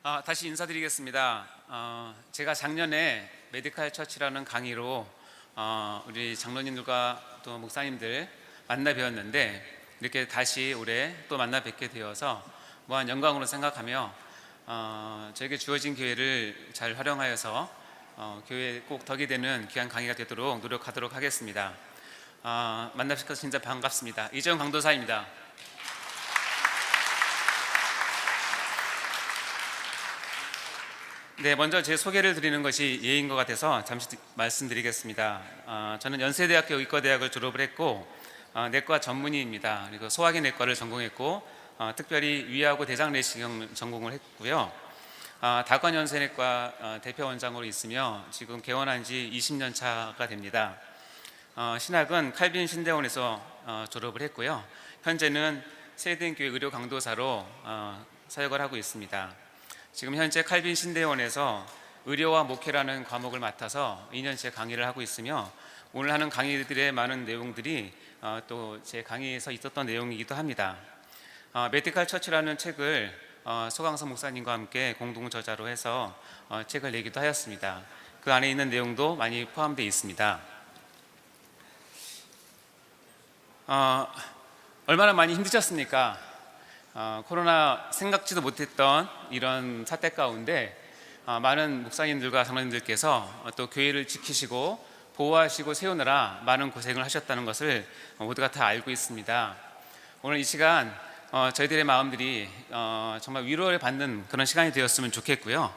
다시 인사드리겠습니다. 제가 작년에 메디칼 처치라는 강의로 우리 장로님들과 또 목사님들 만나 뵈었는데 이렇게 다시 올해 또 만나 뵙게 되어서 무한 영광으로 생각하며 저에게 주어진 기회를 잘 활용하여서 교회에 꼭 덕이 되는 귀한 강의가 되도록 노력하도록 하겠습니다. 만나주셔서 진짜 반갑습니다. 이재용 강도사입니다. 네, 먼저 제 소개를 드리는 것이 예인 것 같아서 잠시 말씀드리겠습니다. 저는 연세대학교 의과대학을 졸업을 했고 내과 전문의입니다. 그리고 소화기 내과를 전공했고 특별히 위하고 대장 내시경 전공을 했고요. 다관연세내과 대표 원장으로 있으며 지금 개원한 지 20년 차가 됩니다. 신학은 칼빈 신대원에서 졸업을 했고요. 현재는 세대인교회 의료 강도사로 사역을 하고 있습니다. 지금 현재 칼빈 신대원에서 의료와 목회라는 과목을 맡아서 2년째 강의를 하고 있으며 오늘 하는 강의들의 많은 내용들이 또 제 강의에서 있었던 내용이기도 합니다. 메디칼 처치라는 책을 소강선 목사님과 함께 공동 저자로 해서 책을 내기도 하였습니다. 그 안에 있는 내용도 많이 포함되어 있습니다. 얼마나 많이 힘드셨습니까? 코로나 생각지도 못했던 이런 사태 가운데 많은 목사님들과 장로님들께서 또 교회를 지키시고 보호하시고 세우느라 많은 고생을 하셨다는 것을 모두가 다 알고 있습니다. 오늘 이 시간 저희들의 마음들이 정말 위로를 받는 그런 시간이 되었으면 좋겠고요.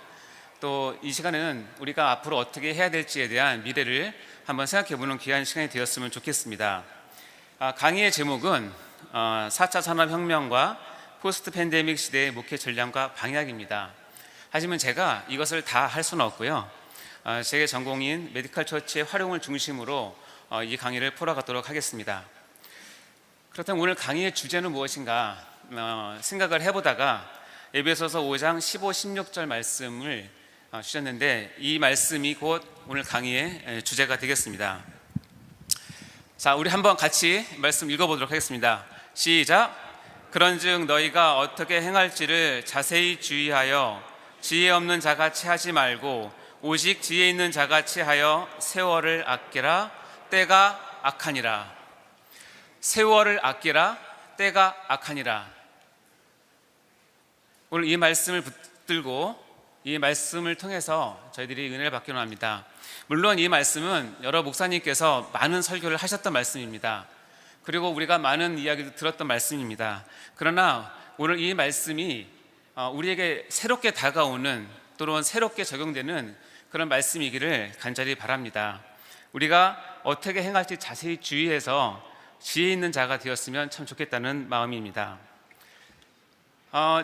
또 이 시간은 우리가 앞으로 어떻게 해야 될지에 대한 미래를 한번 생각해보는 귀한 시간이 되었으면 좋겠습니다. 강의의 제목은 4차 산업혁명과 포스트 팬데믹 시대의 목회 전략과 방향입니다. 하지만 제가 이것을 다 할 수는 없고요. 제 전공인 메디칼 처치의 활용을 중심으로 이 강의를 풀어가도록 하겠습니다. 그렇다면 오늘 강의의 주제는 무엇인가 생각을 해보다가 에베소서 5장 15, 16절 말씀을 주셨는데 이 말씀이 곧 오늘 강의의 주제가 되겠습니다. 자, 우리 한번 같이 말씀 읽어보도록 하겠습니다. 시작! 그런즉 너희가 어떻게 행할지를 자세히 주의하여 지혜 없는 자같이 하지 말고 오직 지혜 있는 자같이 하여 세월을 아끼라. 때가 악하니라. 세월을 아끼라. 때가 악하니라. 오늘 이 말씀을 붙들고 이 말씀을 통해서 저희들이 은혜를 받기로 합니다. 물론 이 말씀은 여러 목사님께서 많은 설교를 하셨던 말씀입니다. 그리고 우리가 많은 이야기도 들었던 말씀입니다. 그러나 오늘 이 말씀이 우리에게 새롭게 다가오는 또는 새롭게 적용되는 그런 말씀이기를 간절히 바랍니다. 우리가 어떻게 행할지 자세히 주의해서 지혜 있는 자가 되었으면 참 좋겠다는 마음입니다.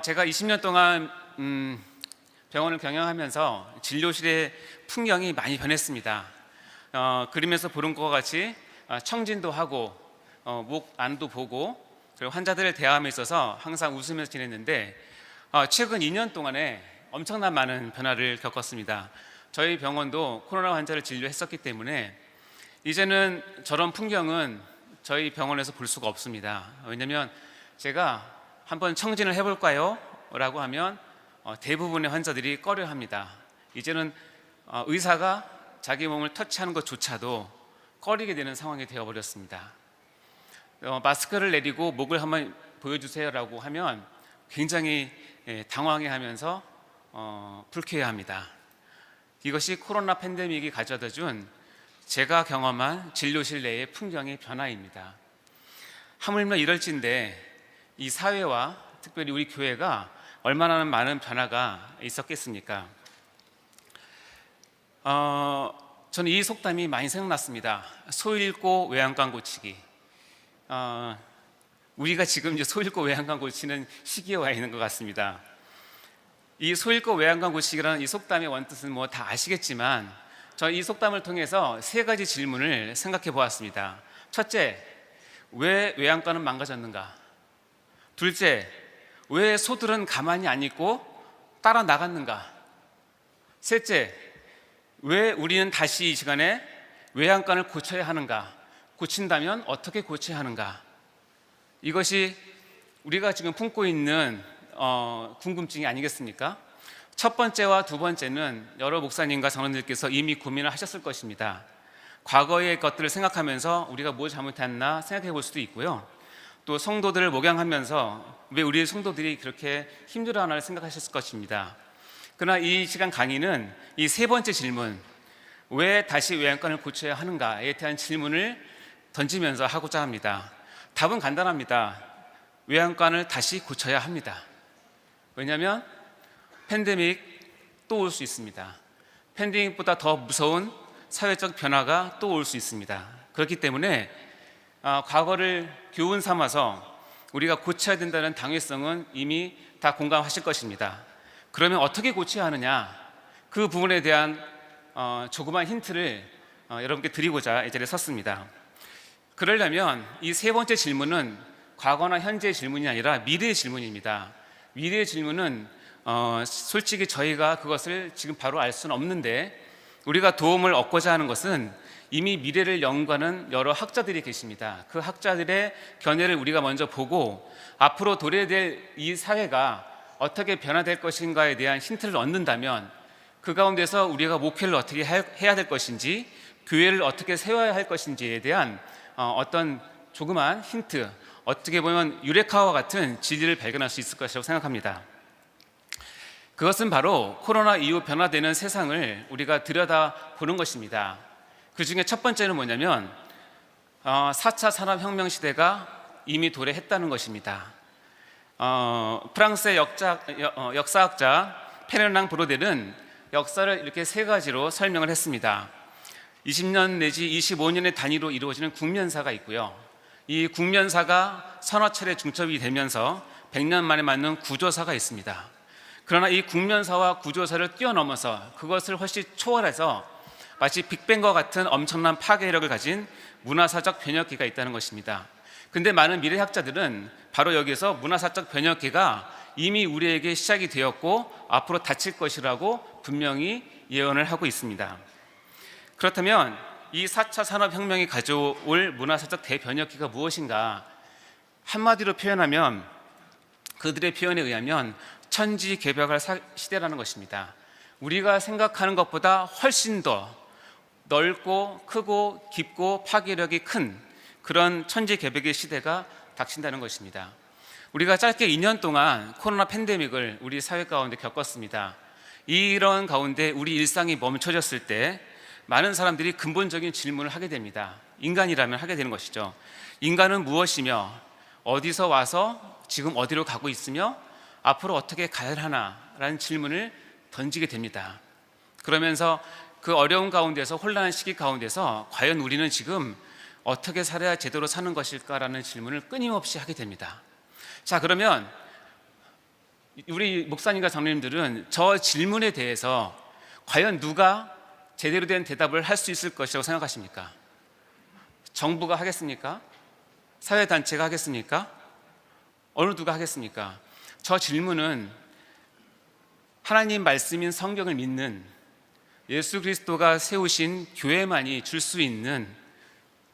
제가 20년 동안 병원을 경영하면서 진료실의 풍경이 많이 변했습니다. 그림에서 보는 것과 같이 청진도 하고 목 안도 보고 그리고 환자들을 대함에 있어서 항상 웃으면서 지냈는데 최근 2년 동안에 엄청난 많은 변화를 겪었습니다. 저희 병원도 코로나 환자를 진료했었기 때문에 이제는 저런 풍경은 저희 병원에서 볼 수가 없습니다. 왜냐하면 제가 한번 청진을 해볼까요? 라고 하면 대부분의 환자들이 꺼려합니다. 이제는 의사가 자기 몸을 터치하는 것조차도 꺼리게 되는 상황이 되어버렸습니다. 마스크를 내리고 목을 한번 보여주세요라고 하면 굉장히 당황해하면서 불쾌해합니다. 이것이 코로나 팬데믹이 가져다준 제가 경험한 진료실 내의 풍경의 변화입니다. 하물며 이럴진데 이 사회와 특별히 우리 교회가 얼마나 많은 변화가 있었겠습니까? 저는 이 속담이 많이 생각났습니다. 소 잃고 외양간 고치기. 우리가 지금 이제 소 잃고 외양간 고치는 시기에 와 있는 것 같습니다. 이 소 잃고 외양간 고치기라는 이 속담의 원뜻은 뭐 다 아시겠지만 저 이 속담을 통해서 세 가지 질문을 생각해 보았습니다. 첫째, 왜 외양간은 망가졌는가? 둘째, 왜 소들은 가만히 안 있고 따라 나갔는가? 셋째, 왜 우리는 다시 이 시간에 외양간을 고쳐야 하는가? 고친다면 어떻게 고쳐야 하는가? 이것이 우리가 지금 품고 있는 궁금증이 아니겠습니까? 첫 번째와 두 번째는 여러 목사님과 장로님들께서 이미 고민을 하셨을 것입니다. 과거의 것들을 생각하면서 우리가 뭘 잘못했나 생각해 볼 수도 있고요. 또 성도들을 목양하면서 왜 우리 성도들이 그렇게 힘들어하나를 생각하셨을 것입니다. 그러나 이 시간 강의는 이 세 번째 질문, 왜 다시 외양간을 고쳐야 하는가에 대한 질문을 던지면서 하고자 합니다. 답은 간단합니다. 외양간을 다시 고쳐야 합니다. 왜냐하면 팬데믹 또 올 수 있습니다. 팬데믹보다 더 무서운 사회적 변화가 또 올 수 있습니다. 그렇기 때문에 과거를 교훈 삼아서 우리가 고쳐야 된다는 당위성은 이미 다 공감하실 것입니다. 그러면 어떻게 고쳐야 하느냐, 그 부분에 대한 조그만 힌트를 여러분께 드리고자 이 자리에 섰습니다. 그러려면 이 세 번째 질문은 과거나 현재의 질문이 아니라 미래의 질문입니다. 미래의 질문은 솔직히 저희가 그것을 지금 바로 알 수는 없는데, 우리가 도움을 얻고자 하는 것은 이미 미래를 연구하는 여러 학자들이 계십니다. 그 학자들의 견해를 우리가 먼저 보고 앞으로 도래될 이 사회가 어떻게 변화될 것인가에 대한 힌트를 얻는다면, 그 가운데서 우리가 목회를 어떻게 해야 될 것인지, 교회를 어떻게 세워야 할 것인지에 대한 어떤 조그만 힌트, 어떻게 보면 유레카와 같은 진리를 발견할 수 있을 것이라고 생각합니다. 그것은 바로 코로나 이후 변화되는 세상을 우리가 들여다보는 것입니다. 그 중에 첫 번째는 뭐냐면 4차 산업혁명 시대가 이미 도래했다는 것입니다. 프랑스의 역사학자 페르낭 브로델은 역사를 이렇게 세 가지로 설명을 했습니다. 20년 내지 25년의 단위로 이루어지는 국면사가 있고요. 이 국면사가 서너 차례 중첩이 되면서 100년 만에 맞는 구조사가 있습니다. 그러나 이 국면사와 구조사를 뛰어넘어서 그것을 훨씬 초월해서 마치 빅뱅과 같은 엄청난 파괴력을 가진 문화사적 변혁기가 있다는 것입니다. 근데 많은 미래학자들은 바로 여기서 문화사적 변혁기가 이미 우리에게 시작이 되었고 앞으로 닥칠 것이라고 분명히 예언을 하고 있습니다. 그렇다면 이 4차 산업혁명이 가져올 문화사적 대변혁기가 무엇인가? 한마디로 표현하면, 그들의 표현에 의하면 천지개벽할 시대라는 것입니다. 우리가 생각하는 것보다 훨씬 더 넓고 크고 깊고 파괴력이 큰 그런 천지개벽의 시대가 닥친다는 것입니다. 우리가 짧게 2년 동안 코로나 팬데믹을 우리 사회 가운데 겪었습니다. 이런 가운데 우리 일상이 멈춰졌을 때 많은 사람들이 근본적인 질문을 하게 됩니다. 인간이라면 하게 되는 것이죠. 인간은 무엇이며, 어디서 와서 지금 어디로 가고 있으며 앞으로 어떻게 가야 하나라는 질문을 던지게 됩니다. 그러면서 그 어려운 가운데서, 혼란한 시기 가운데서 과연 우리는 지금 어떻게 살아야 제대로 사는 것일까라는 질문을 끊임없이 하게 됩니다. 자, 그러면 우리 목사님과 장로님들은 저 질문에 대해서 과연 누가 제대로 된 대답을 할 수 있을 것이라고 생각하십니까? 정부가 하겠습니까? 사회단체가 하겠습니까? 어느 누가 하겠습니까? 저 질문은 하나님 말씀인 성경을 믿는 예수 그리스도가 세우신 교회만이 줄 수 있는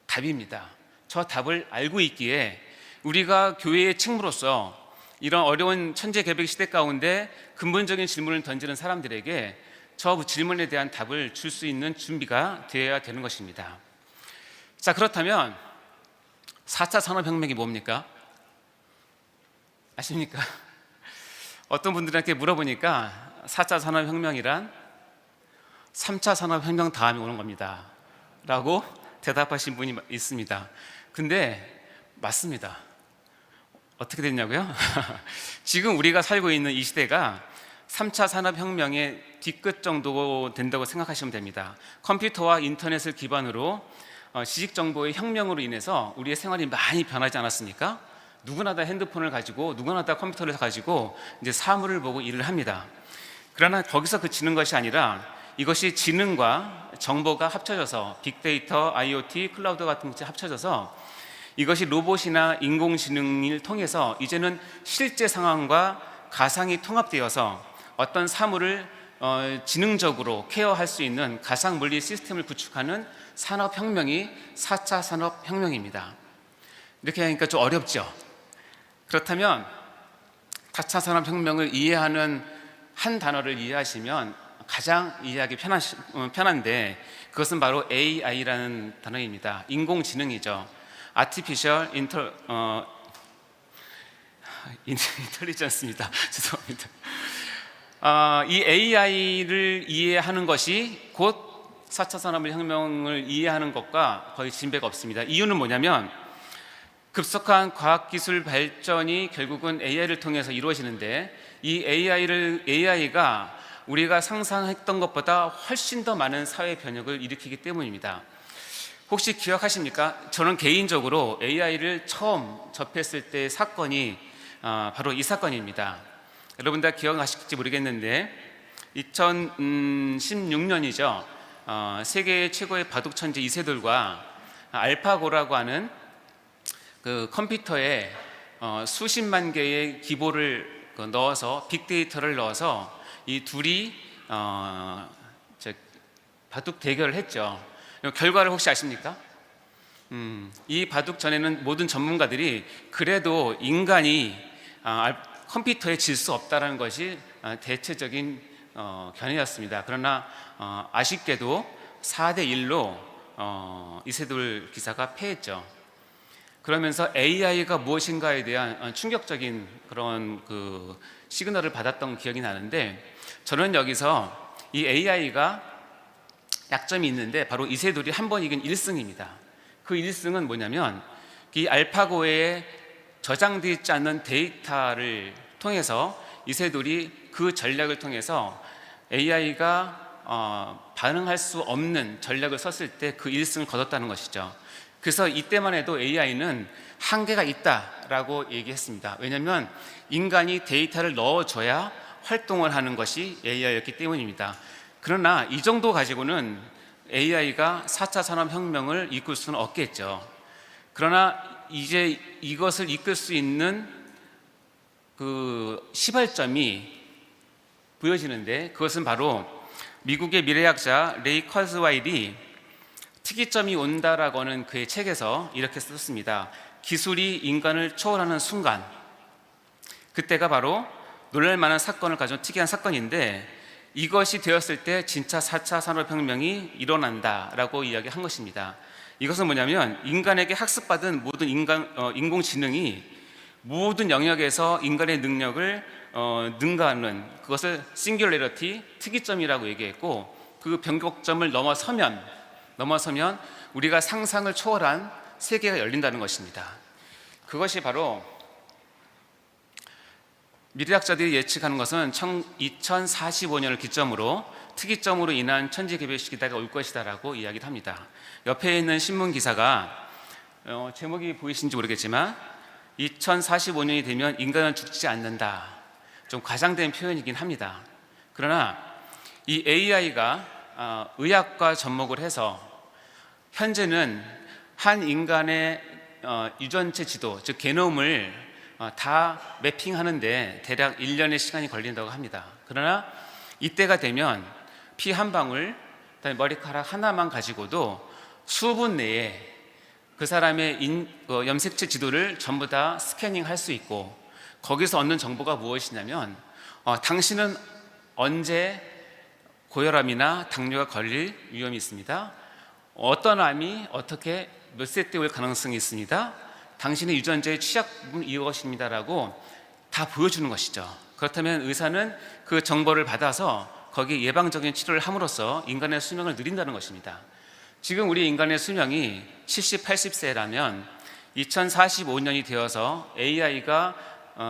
답입니다. 저 답을 알고 있기에 우리가 교회의 책무로서 이런 어려운 천재개벽 시대 가운데 근본적인 질문을 던지는 사람들에게 저 질문에 대한 답을 줄 수 있는 준비가 되어야 되는 것입니다. 자, 그렇다면 4차 산업혁명이 뭡니까? 아십니까? 어떤 분들한테 물어보니까 4차 산업혁명이란 3차 산업혁명 다음에 오는 겁니다 라고 대답하신 분이 있습니다. 근데 맞습니다. 어떻게 됐냐고요? 지금 우리가 살고 있는 이 시대가 3차 산업혁명의 뒤끝 정도 된다고 생각하시면 됩니다. 컴퓨터와 인터넷을 기반으로 지식정보의 혁명으로 인해서 우리의 생활이 많이 변하지 않았습니까? 누구나 다 핸드폰을 가지고, 누구나 다 컴퓨터를 가지고 이제 사물을 보고 일을 합니다. 그러나 거기서 그치는 것이 아니라 이것이 지능과 정보가 합쳐져서 빅데이터, IoT, 클라우드 같은 것이 합쳐져서 이것이 로봇이나 인공지능을 통해서 이제는 실제 상황과 가상이 통합되어서 어떤 사물을 지능적으로 케어할 수 있는 가상물리 시스템을 구축하는 산업혁명이 4차 산업혁명입니다. 이렇게 하니까 좀 어렵죠. 그렇다면 4차 산업혁명을 이해하는 한 단어를 이해하시면 가장 이해하기 편한데 그것은 바로 AI라는 단어입니다. 인공지능이죠. Artificial Intelligence입니다. 죄송합니다. 이 AI를 이해하는 것이 곧 4차 산업혁명을 이해하는 것과 거의 진배가 없습니다. 이유는 뭐냐면 급속한 과학기술 발전이 결국은 AI를 통해서 이루어지는데 이 AI가 우리가 상상했던 것보다 훨씬 더 많은 사회 변혁을 일으키기 때문입니다. 혹시 기억하십니까? 저는 개인적으로 AI를 처음 접했을 때의 사건이 바로 이 사건입니다. 여러분 다 기억하실지 모르겠는데 2016년이죠. 세계 최고의 바둑 천재 이세돌과 알파고라고 하는 그 컴퓨터에 수십만 개의 기보를 넣어서 빅데이터를 넣어서 이 둘이 바둑 대결을 했죠. 결과를 혹시 아십니까? 이 바둑전에는 모든 전문가들이 그래도 인간이 컴퓨터에 질 수 없다는 것이 대체적인 견해였습니다. 그러나 아쉽게도 4대1로 이세돌 기사가 패했죠. 그러면서 AI가 무엇인가에 대한 충격적인 그런 그 시그널을 받았던 기억이 나는데 저는 여기서 이 AI가 약점이 있는데 바로 이세돌이 한 번 이긴 1승입니다. 그 1승은 뭐냐면 이 알파고에 저장되어 있지 않는 데이터를 통해서 이세돌이 그 전략을 통해서 AI가 반응할 수 없는 전략을 썼을 때 그 1승을 거뒀다는 것이죠. 그래서 이때만 해도 AI는 한계가 있다라고 얘기했습니다. 왜냐하면 인간이 데이터를 넣어줘야 활동을 하는 것이 AI였기 때문입니다. 그러나 이 정도 가지고는 AI가 4차 산업혁명을 이끌 수는 없겠죠. 그러나 이제 이것을 이끌 수 있는 그 시발점이 보여지는데 그것은 바로 미국의 미래학자 레이 커즈와일이 특이점이 온다라고 하는 그의 책에서 이렇게 썼습니다. 기술이 인간을 초월하는 순간, 그때가 바로 놀랄만한 사건을 가져온 특이한 사건인데 이것이 되었을 때 진짜 4차 산업혁명이 일어난다라고 이야기한 것입니다. 이것은 뭐냐면 인간에게 학습받은 모든 인공지능이 모든 영역에서 인간의 능력을 능가하는 그것을 싱귤레러티, 특이점이라고 얘기했고 그 변곡점을 넘어서면 우리가 상상을 초월한 세계가 열린다는 것입니다. 그것이 바로 미래학자들이 예측하는 것은 2045년을 기점으로 특이점으로 인한 천지개벽 시대가 올 것이다라고 이야기를 합니다. 옆에 있는 신문 기사가 제목이 보이신지 모르겠지만 2045년이 되면 인간은 죽지 않는다. 좀 과장된 표현이긴 합니다. 그러나 이 AI가 의학과 접목을 해서 현재는 한 인간의 유전체 지도, 즉 게놈을 다 매핑하는데 대략 1년의 시간이 걸린다고 합니다. 그러나 이때가 되면 피 한 방울, 머리카락 하나만 가지고도 수분 내에 그 사람의 염색체 지도를 전부 다 스캐닝할 수 있고 거기서 얻는 정보가 무엇이냐면 당신은 언제 고혈압이나 당뇨가 걸릴 위험이 있습니다. 어떤 암이 어떻게 몇 세 때 올 가능성이 있습니다. 당신의 유전자의 취약 부분은 이것입니다라고 다 보여주는 것이죠. 그렇다면 의사는 그 정보를 받아서 거기에 예방적인 치료를 함으로써 인간의 수명을 늘린다는 것입니다. 지금 우리 인간의 수명이 70, 80세라면 2045년이 되어서 AI가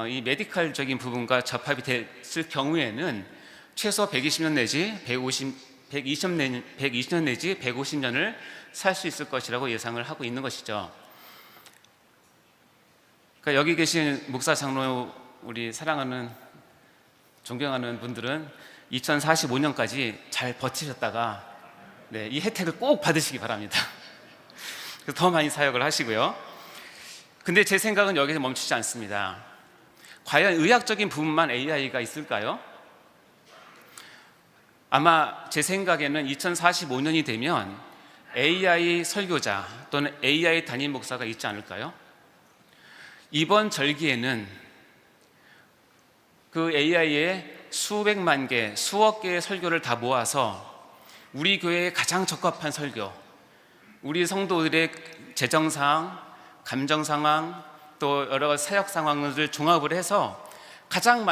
이 메디컬적인 부분과 접합이 됐을 경우에는 최소 120년 내지 120년 내지 150년을 살 수 있을 것이라고 예상을 하고 있는 것이죠. 그러니까 여기 계신 목사 장로 우리 사랑하는 존경하는 분들은 2045년까지 잘 버티셨다가 이 혜택을 꼭 받으시기 바랍니다. 그래서 더 많이 사역을 하시고요. 근데 제 생각은 여기서 멈추지 않습니다. 과연 의학적인 부분만 AI가 있을까요? 아마 제 생각에는 2045년이 되면 AI 설교자 또는 AI 담임 목사가 있지 않을까요? 이번 절기에는 그 AI의 수백만 개, 수억 개의 설교를 다 모아서 우리 교회에 가장 적합한 설교, 우리 성도들의 재정 상황, 감정 상황, 또 여러 가지 사역 상황을 종합을 해서 가장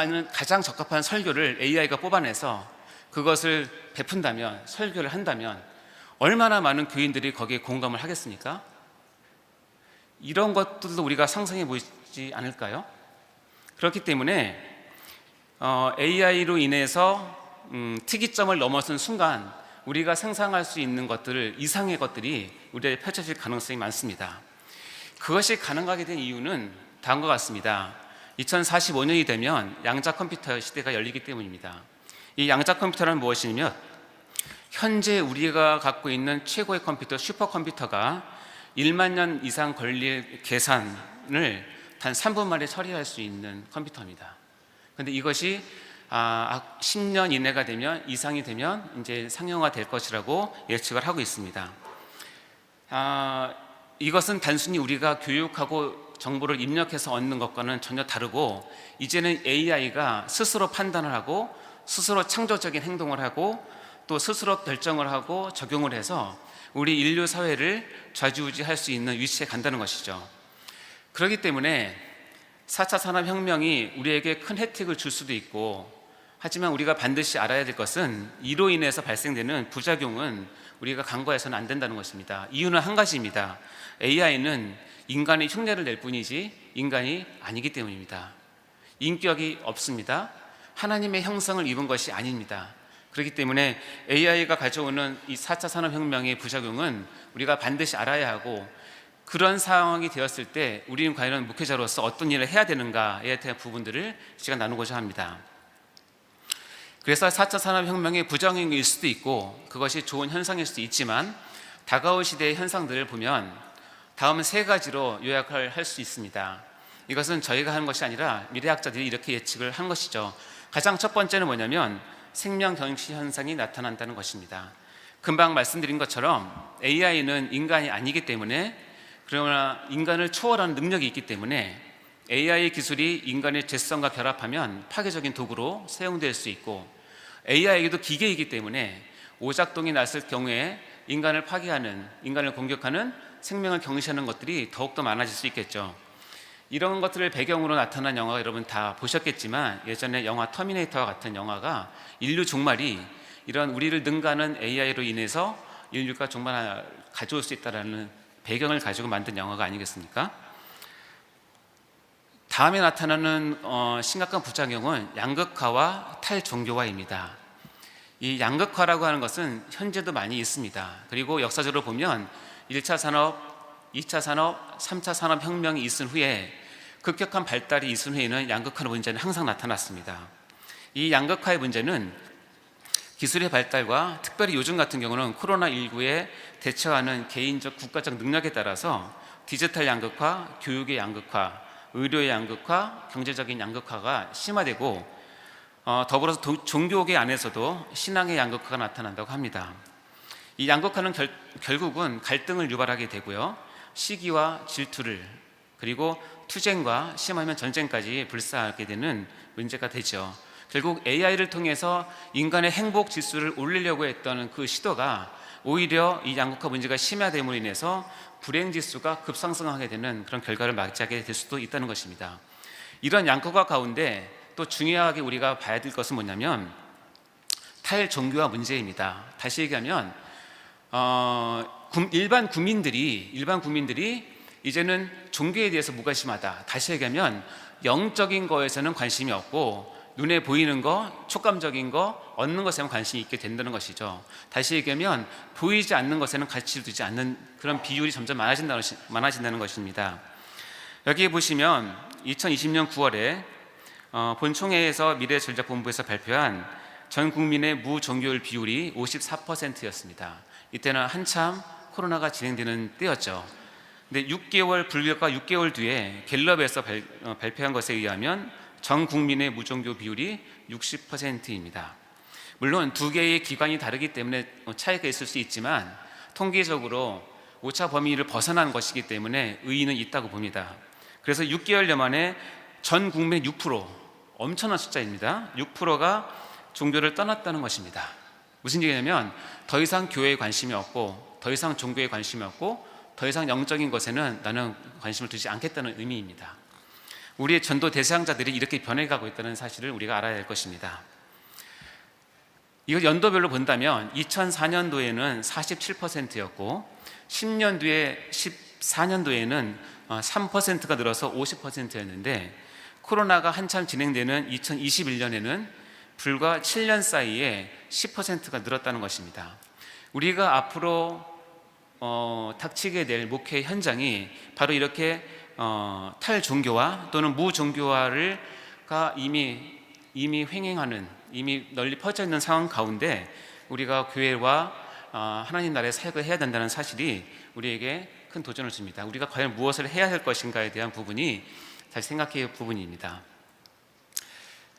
적합한 설교를 AI가 뽑아내서 그것을 베푼다면, 설교를 한다면 얼마나 많은 교인들이 거기에 공감을 하겠습니까? 이런 것들도 우리가 상상해 보이지 않을까요? 그렇기 때문에 AI로 인해서 특이점을 넘어선 순간 우리가 상상할 수 있는 것들을, 이상의 것들이 우리에게 펼쳐질 가능성이 많습니다. 그것이 가능하게 된 이유는 다음과 같습니다. 2045년이 되면 양자 컴퓨터 시대가 열리기 때문입니다. 이 양자 컴퓨터는 무엇이냐면 현재 우리가 갖고 있는 최고의 컴퓨터, 슈퍼컴퓨터가 1만 년 이상 걸릴 계산을 단 3분 만에 처리할 수 있는 컴퓨터입니다. 그런데 이것이 10년 이내가 되면, 이상이 되면 이제 상용화 될 것이라고 예측을 하고 있습니다. 이것은 단순히 우리가 교육하고 정보를 입력해서 얻는 것과는 전혀 다르고, 이제는 AI가 스스로 판단을 하고 스스로 창조적인 행동을 하고 또 스스로 결정을 하고 적용을 해서 우리 인류 사회를 좌지우지할 수 있는 위치에 간다는 것이죠. 그렇기 때문에 4차 산업혁명이 우리에게 큰 혜택을 줄 수도 있고, 하지만 우리가 반드시 알아야 될 것은 이로 인해서 발생되는 부작용은 우리가 간과해서는 안 된다는 것입니다. 이유는 한 가지입니다. AI는 인간의 흉내를 낼 뿐이지 인간이 아니기 때문입니다. 인격이 없습니다. 하나님의 형상을 입은 것이 아닙니다. 그렇기 때문에 AI가 가져오는 이 4차 산업혁명의 부작용은 우리가 반드시 알아야 하고, 그런 상황이 되었을 때 우리는 과연 목회자로서 어떤 일을 해야 되는가에 대한 부분들을 시간 나누고자 합니다. 그래서 4차 산업혁명의 부작용일 수도 있고 그것이 좋은 현상일 수도 있지만, 다가올 시대의 현상들을 보면 다음 세 가지로 요약을 할 수 있습니다. 이것은 저희가 하는 것이 아니라 미래학자들이 이렇게 예측을 한 것이죠. 가장 첫 번째는 뭐냐면 생명 경시 현상이 나타난다는 것입니다. 금방 말씀드린 것처럼 AI는 인간이 아니기 때문에, 그러나 인간을 초월하는 능력이 있기 때문에 AI 기술이 인간의 죄성과 결합하면 파괴적인 도구로 사용될 수 있고, AI에게도 기계이기 때문에 오작동이 났을 경우에 인간을 파괴하는, 인간을 공격하는, 생명을 경시하는 것들이 더욱더 많아질 수 있겠죠. 이런 것들을 배경으로 나타난 영화 여러분 다 보셨겠지만, 예전에 영화 터미네이터와 같은 영화가 인류 종말이 이런 우리를 능가하는 AI로 인해서 인류가 종말을 가져올 수 있다는 배경을 가지고 만든 영화가 아니겠습니까? 다음에 나타나는 심각한 부작용은 양극화와 탈종교화입니다. 이 양극화라고 하는 것은 현재도 많이 있습니다. 그리고 역사적으로 보면 1차 산업, 2차 산업, 3차 산업혁명이 있은 후에, 급격한 발달이 있은 후에는 양극화 문제는 항상 나타났습니다. 이 양극화의 문제는 기술의 발달과 특별히 요즘 같은 경우는 코로나19에 대처하는 개인적, 국가적 능력에 따라서 디지털 양극화, 교육의 양극화, 의료의 양극화, 경제적인 양극화가 심화되고, 더불어서 종교계 안에서도 신앙의 양극화가 나타난다고 합니다. 이 양극화는 결국은 갈등을 유발하게 되고요, 시기와 질투를, 그리고 투쟁과 심하면 전쟁까지 불사하게 되는 문제가 되죠. 결국 AI를 통해서 인간의 행복 지수를 올리려고 했던 그 시도가 오히려 이 양극화 문제가 심화됨으로 인해서 불행 지수가 급상승하게 되는 그런 결과를 맞이하게 될 수도 있다는 것입니다. 이런 양극화 가운데 또 중요하게 우리가 봐야 될 것은 뭐냐면 탈종교화 문제입니다. 다시 얘기하면 일반 국민들이 이제는 종교에 대해서 무관심하다. 다시 얘기하면 영적인 거에서는 관심이 없고 눈에 보이는 거, 촉감적인 거, 얻는 것에만 관심이 있게 된다는 것이죠. 다시 얘기하면 보이지 않는 것에는 가치를 두지 않는 그런 비율이 점점 많아진다는 것입니다. 여기 보시면 2020년 9월에 본총회에서 미래전략본부에서 발표한 전 국민의 무종교율 비율이 54%였습니다. 이때는 한참 코로나가 진행되는 때였죠. 근데 불과 6개월 뒤에 갤럽에서 발표한 것에 의하면 전 국민의 무종교 비율이 60%입니다. 물론 두 개의 기관이 다르기 때문에 차이가 있을 수 있지만 통계적으로 오차 범위를 벗어난 것이기 때문에 의의는 있다고 봅니다. 그래서 6개월여 만에 전 국민의 6%, 엄청난 숫자입니다. 6%가 종교를 떠났다는 것입니다. 무슨 얘기냐면 더 이상 교회에 관심이 없고, 더 이상 종교에 관심이 없고, 더 이상 영적인 것에는 나는 관심을 두지 않겠다는 의미입니다. 우리의 전도 대상자들이 이렇게 변해가고 있다는 사실을 우리가 알아야 할 것입니다. 이걸 연도별로 본다면 2004년도에는 47%였고 10년 뒤에 14년도에는 3%가 늘어서 50%였는데 코로나가 한참 진행되는 2021년에는 불과 7년 사이에 10%가 늘었다는 것입니다. 우리가 앞으로 닥치게 될 목회 현장이 바로 이렇게 탈종교화 또는 무종교화가 이미 횡행하는, 이미 널리 퍼져 있는 상황 가운데 우리가 교회와 하나님 나라의 사역을 해야 된다는 사실이 우리에게 큰 도전을 줍니다. 우리가 과연 무엇을 해야 할 것인가에 대한 부분이 다시 생각해야 할 부분입니다.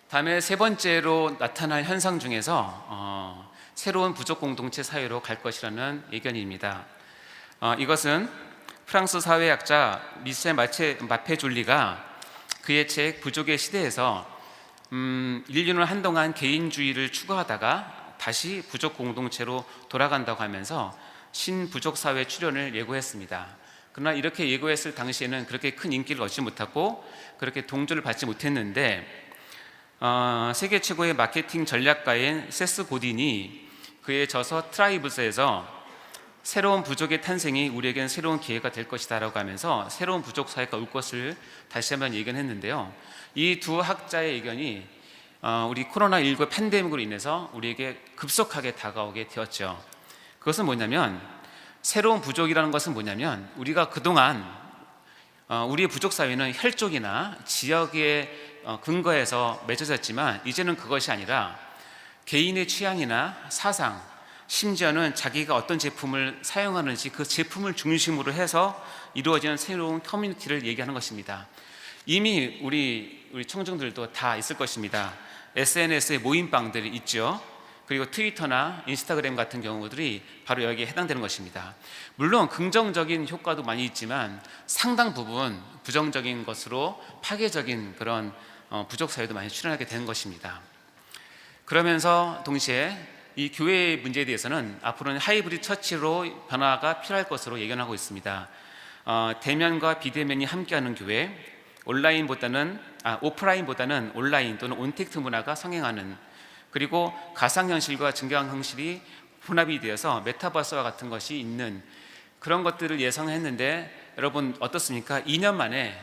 다음에 세 번째로 나타날 현상 중에서 새로운 부족 공동체 사회로 갈 것이라는 의견입니다. 이것은 프랑스 사회학자 미셸 마페졸리가 그의 책 부족의 시대에서 인류는 한동안 개인주의를 추구하다가 다시 부족 공동체로 돌아간다고 하면서 신부족 사회 출현을 예고했습니다. 그러나 이렇게 예고했을 당시에는 그렇게 큰 인기를 얻지 못하고 그렇게 동조를 받지 못했는데 세계 최고의 마케팅 전략가인 세스 고딘이 그의 저서 트라이브스에서 새로운 부족의 탄생이 우리에겐 새로운 기회가 될 것이다 라고 하면서 새로운 부족 사회가 올 것을 다시 한번 예견했는데요. 이 두 학자의 의견이 우리 코로나19 팬데믹으로 인해서 우리에게 급속하게 다가오게 되었죠. 그것은 뭐냐면, 새로운 부족이라는 것은 뭐냐면, 우리가 그동안 우리의 부족 사회는 혈족이나 지역의 근거에서 맺어졌지만 이제는 그것이 아니라 개인의 취향이나 사상, 심지어는 자기가 어떤 제품을 사용하는지 그 제품을 중심으로 해서 이루어지는 새로운 커뮤니티를 얘기하는 것입니다. 이미 우리 청중들도 다 있을 것입니다. SNS의 모임방들이 있죠. 그리고 트위터나 인스타그램 같은 경우들이 바로 여기에 해당되는 것입니다. 물론 긍정적인 효과도 많이 있지만 상당 부분 부정적인 것으로 파괴적인 그런 부족 사회도 많이 출현하게 되는 것입니다. 그러면서 동시에 이 교회의 문제에 대해서는 앞으로는 하이브리드 처치로 변화가 필요할 것으로 예견하고 있습니다. 대면과 비대면이 함께하는 교회, 오프라인보다는 온라인 또는 온택트 문화가 성행하는, 그리고 가상현실과 증강현실이 혼합이 되어서 메타버스와 같은 것이 있는 그런 것들을 예상했는데 여러분 어떻습니까? 2년 만에,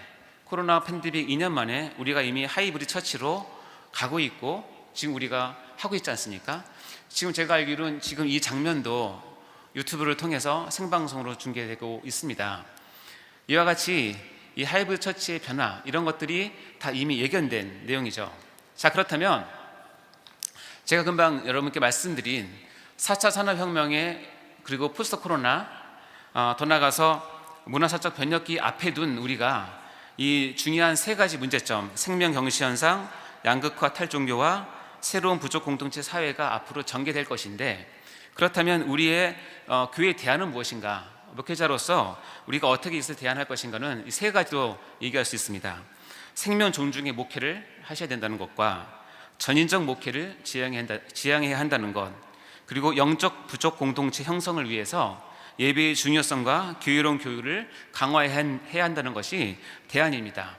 코로나 팬데믹 2년 만에 우리가 이미 하이브리드 처치로 가고 있고 지금 우리가 하고 있지 않습니까? 지금 제가 알기로는 지금 이 장면도 유튜브를 통해서 생방송으로 중계되고 있습니다. 이와 같이 이 하이브리드 처치의 변화, 이런 것들이 다 이미 예견된 내용이죠. 자, 그렇다면 제가 금방 여러분께 말씀드린 4차 산업혁명에, 그리고 포스트 코로나, 더 나아가서 문화사적 변혁기 앞에 둔 우리가 이 중요한 세 가지 문제점, 생명경시현상, 양극화 탈종교와 새로운 부족 공동체 사회가 앞으로 전개될 것인데, 그렇다면 우리의 교회 대안은 무엇인가? 목회자로서 우리가 어떻게 이것을 대안할 것인가는 이 세 가지로 얘기할 수 있습니다. 생명 존중의 목회를 하셔야 된다는 것과 전인적 목회를 지향해야 한다는 것, 그리고 영적 부족 공동체 형성을 위해서 예배의 중요성과 교회로운 교육을 강화해야 한다는 것이 대안입니다.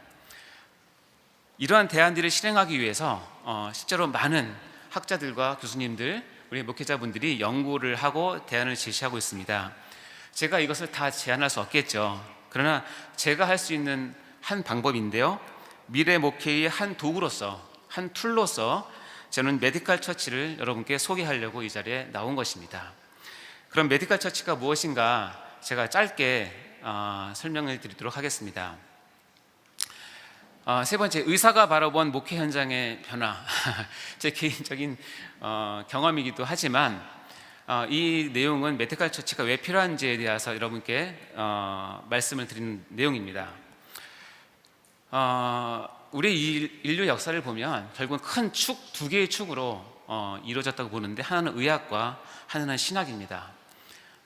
이러한 대안들을 실행하기 위해서 실제로 많은 학자들과 교수님들, 우리 목회자분들이 연구를 하고 대안을 제시하고 있습니다. 제가 이것을 다 제안할 수 없겠죠. 그러나 제가 할 수 있는 한 방법인데요, 미래 목회의 한 도구로서, 한 툴로서 저는 메디컬 처치를 여러분께 소개하려고 이 자리에 나온 것입니다. 그럼 메디컬 처치가 무엇인가 제가 짧게 설명을 드리도록 하겠습니다. 세 번째, 의사가 바라본 목회 현장의 변화. 제 개인적인 경험이기도 하지만 이 내용은 메디컬 처치가 왜 필요한지에 대해서 여러분께 말씀을 드리는 내용입니다. 우리 인류 역사를 보면 결국은 큰 축, 두 개의 축으로 이루어졌다고 보는데, 하나는 의학과 하나는 신학입니다.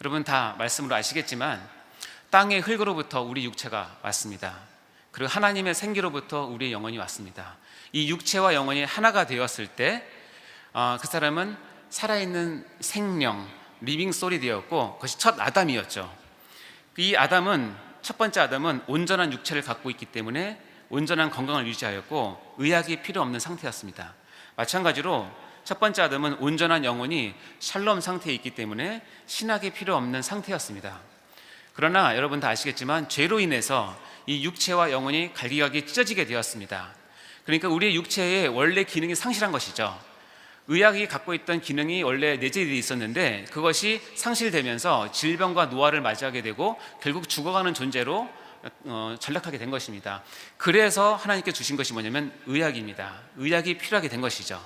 여러분 다 말씀으로 아시겠지만 땅의 흙으로부터 우리 육체가 왔습니다. 그리고 하나님의 생기로부터 우리의 영혼이 왔습니다. 이 육체와 영혼이 하나가 되었을 때 그 사람은 살아있는 생명, 리빙 소리 되었고, 그것이 첫 아담이었죠. 이 아담은, 첫 번째 아담은 온전한 육체를 갖고 있기 때문에 온전한 건강을 유지하였고 의학이 필요 없는 상태였습니다. 마찬가지로 첫 번째 아담은 온전한 영혼이 샬롬 상태에 있기 때문에 신학이 필요 없는 상태였습니다. 그러나 여러분 다 아시겠지만 죄로 인해서 이 육체와 영혼이 갈기갈기 찢어지게 되었습니다. 그러니까 우리의 육체의 원래 기능이 상실한 것이죠. 의학이 갖고 있던 기능이 원래 내재되어 있었는데 그것이 상실되면서 질병과 노화를 맞이하게 되고 결국 죽어가는 존재로 전락하게 된 것입니다. 그래서 하나님께 주신 것이 뭐냐면 의학입니다. 의학이 필요하게 된 것이죠.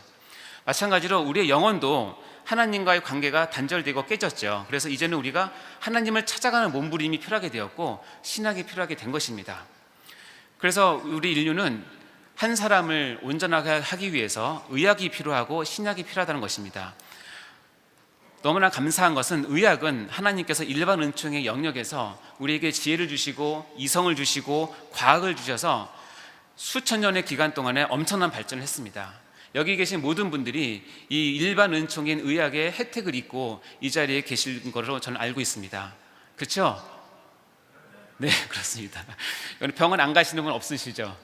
마찬가지로 우리의 영혼도 하나님과의 관계가 단절되고 깨졌죠. 그래서 이제는 우리가 하나님을 찾아가는 몸부림이 필요하게 되었고 신학이 필요하게 된 것입니다. 그래서 우리 인류는 한 사람을 온전하게 하기 위해서 의학이 필요하고 신약이 필요하다는 것입니다. 너무나 감사한 것은 의학은 하나님께서 일반 은총의 영역에서 우리에게 지혜를 주시고 이성을 주시고 과학을 주셔서 수천 년의 기간 동안에 엄청난 발전을 했습니다. 여기 계신 모든 분들이 이 일반 은총인 의학의 혜택을 입고 이 자리에 계신 것으로 저는 알고 있습니다. 그렇죠? 네, 그렇습니다. 병원 안 가시는 분 없으시죠?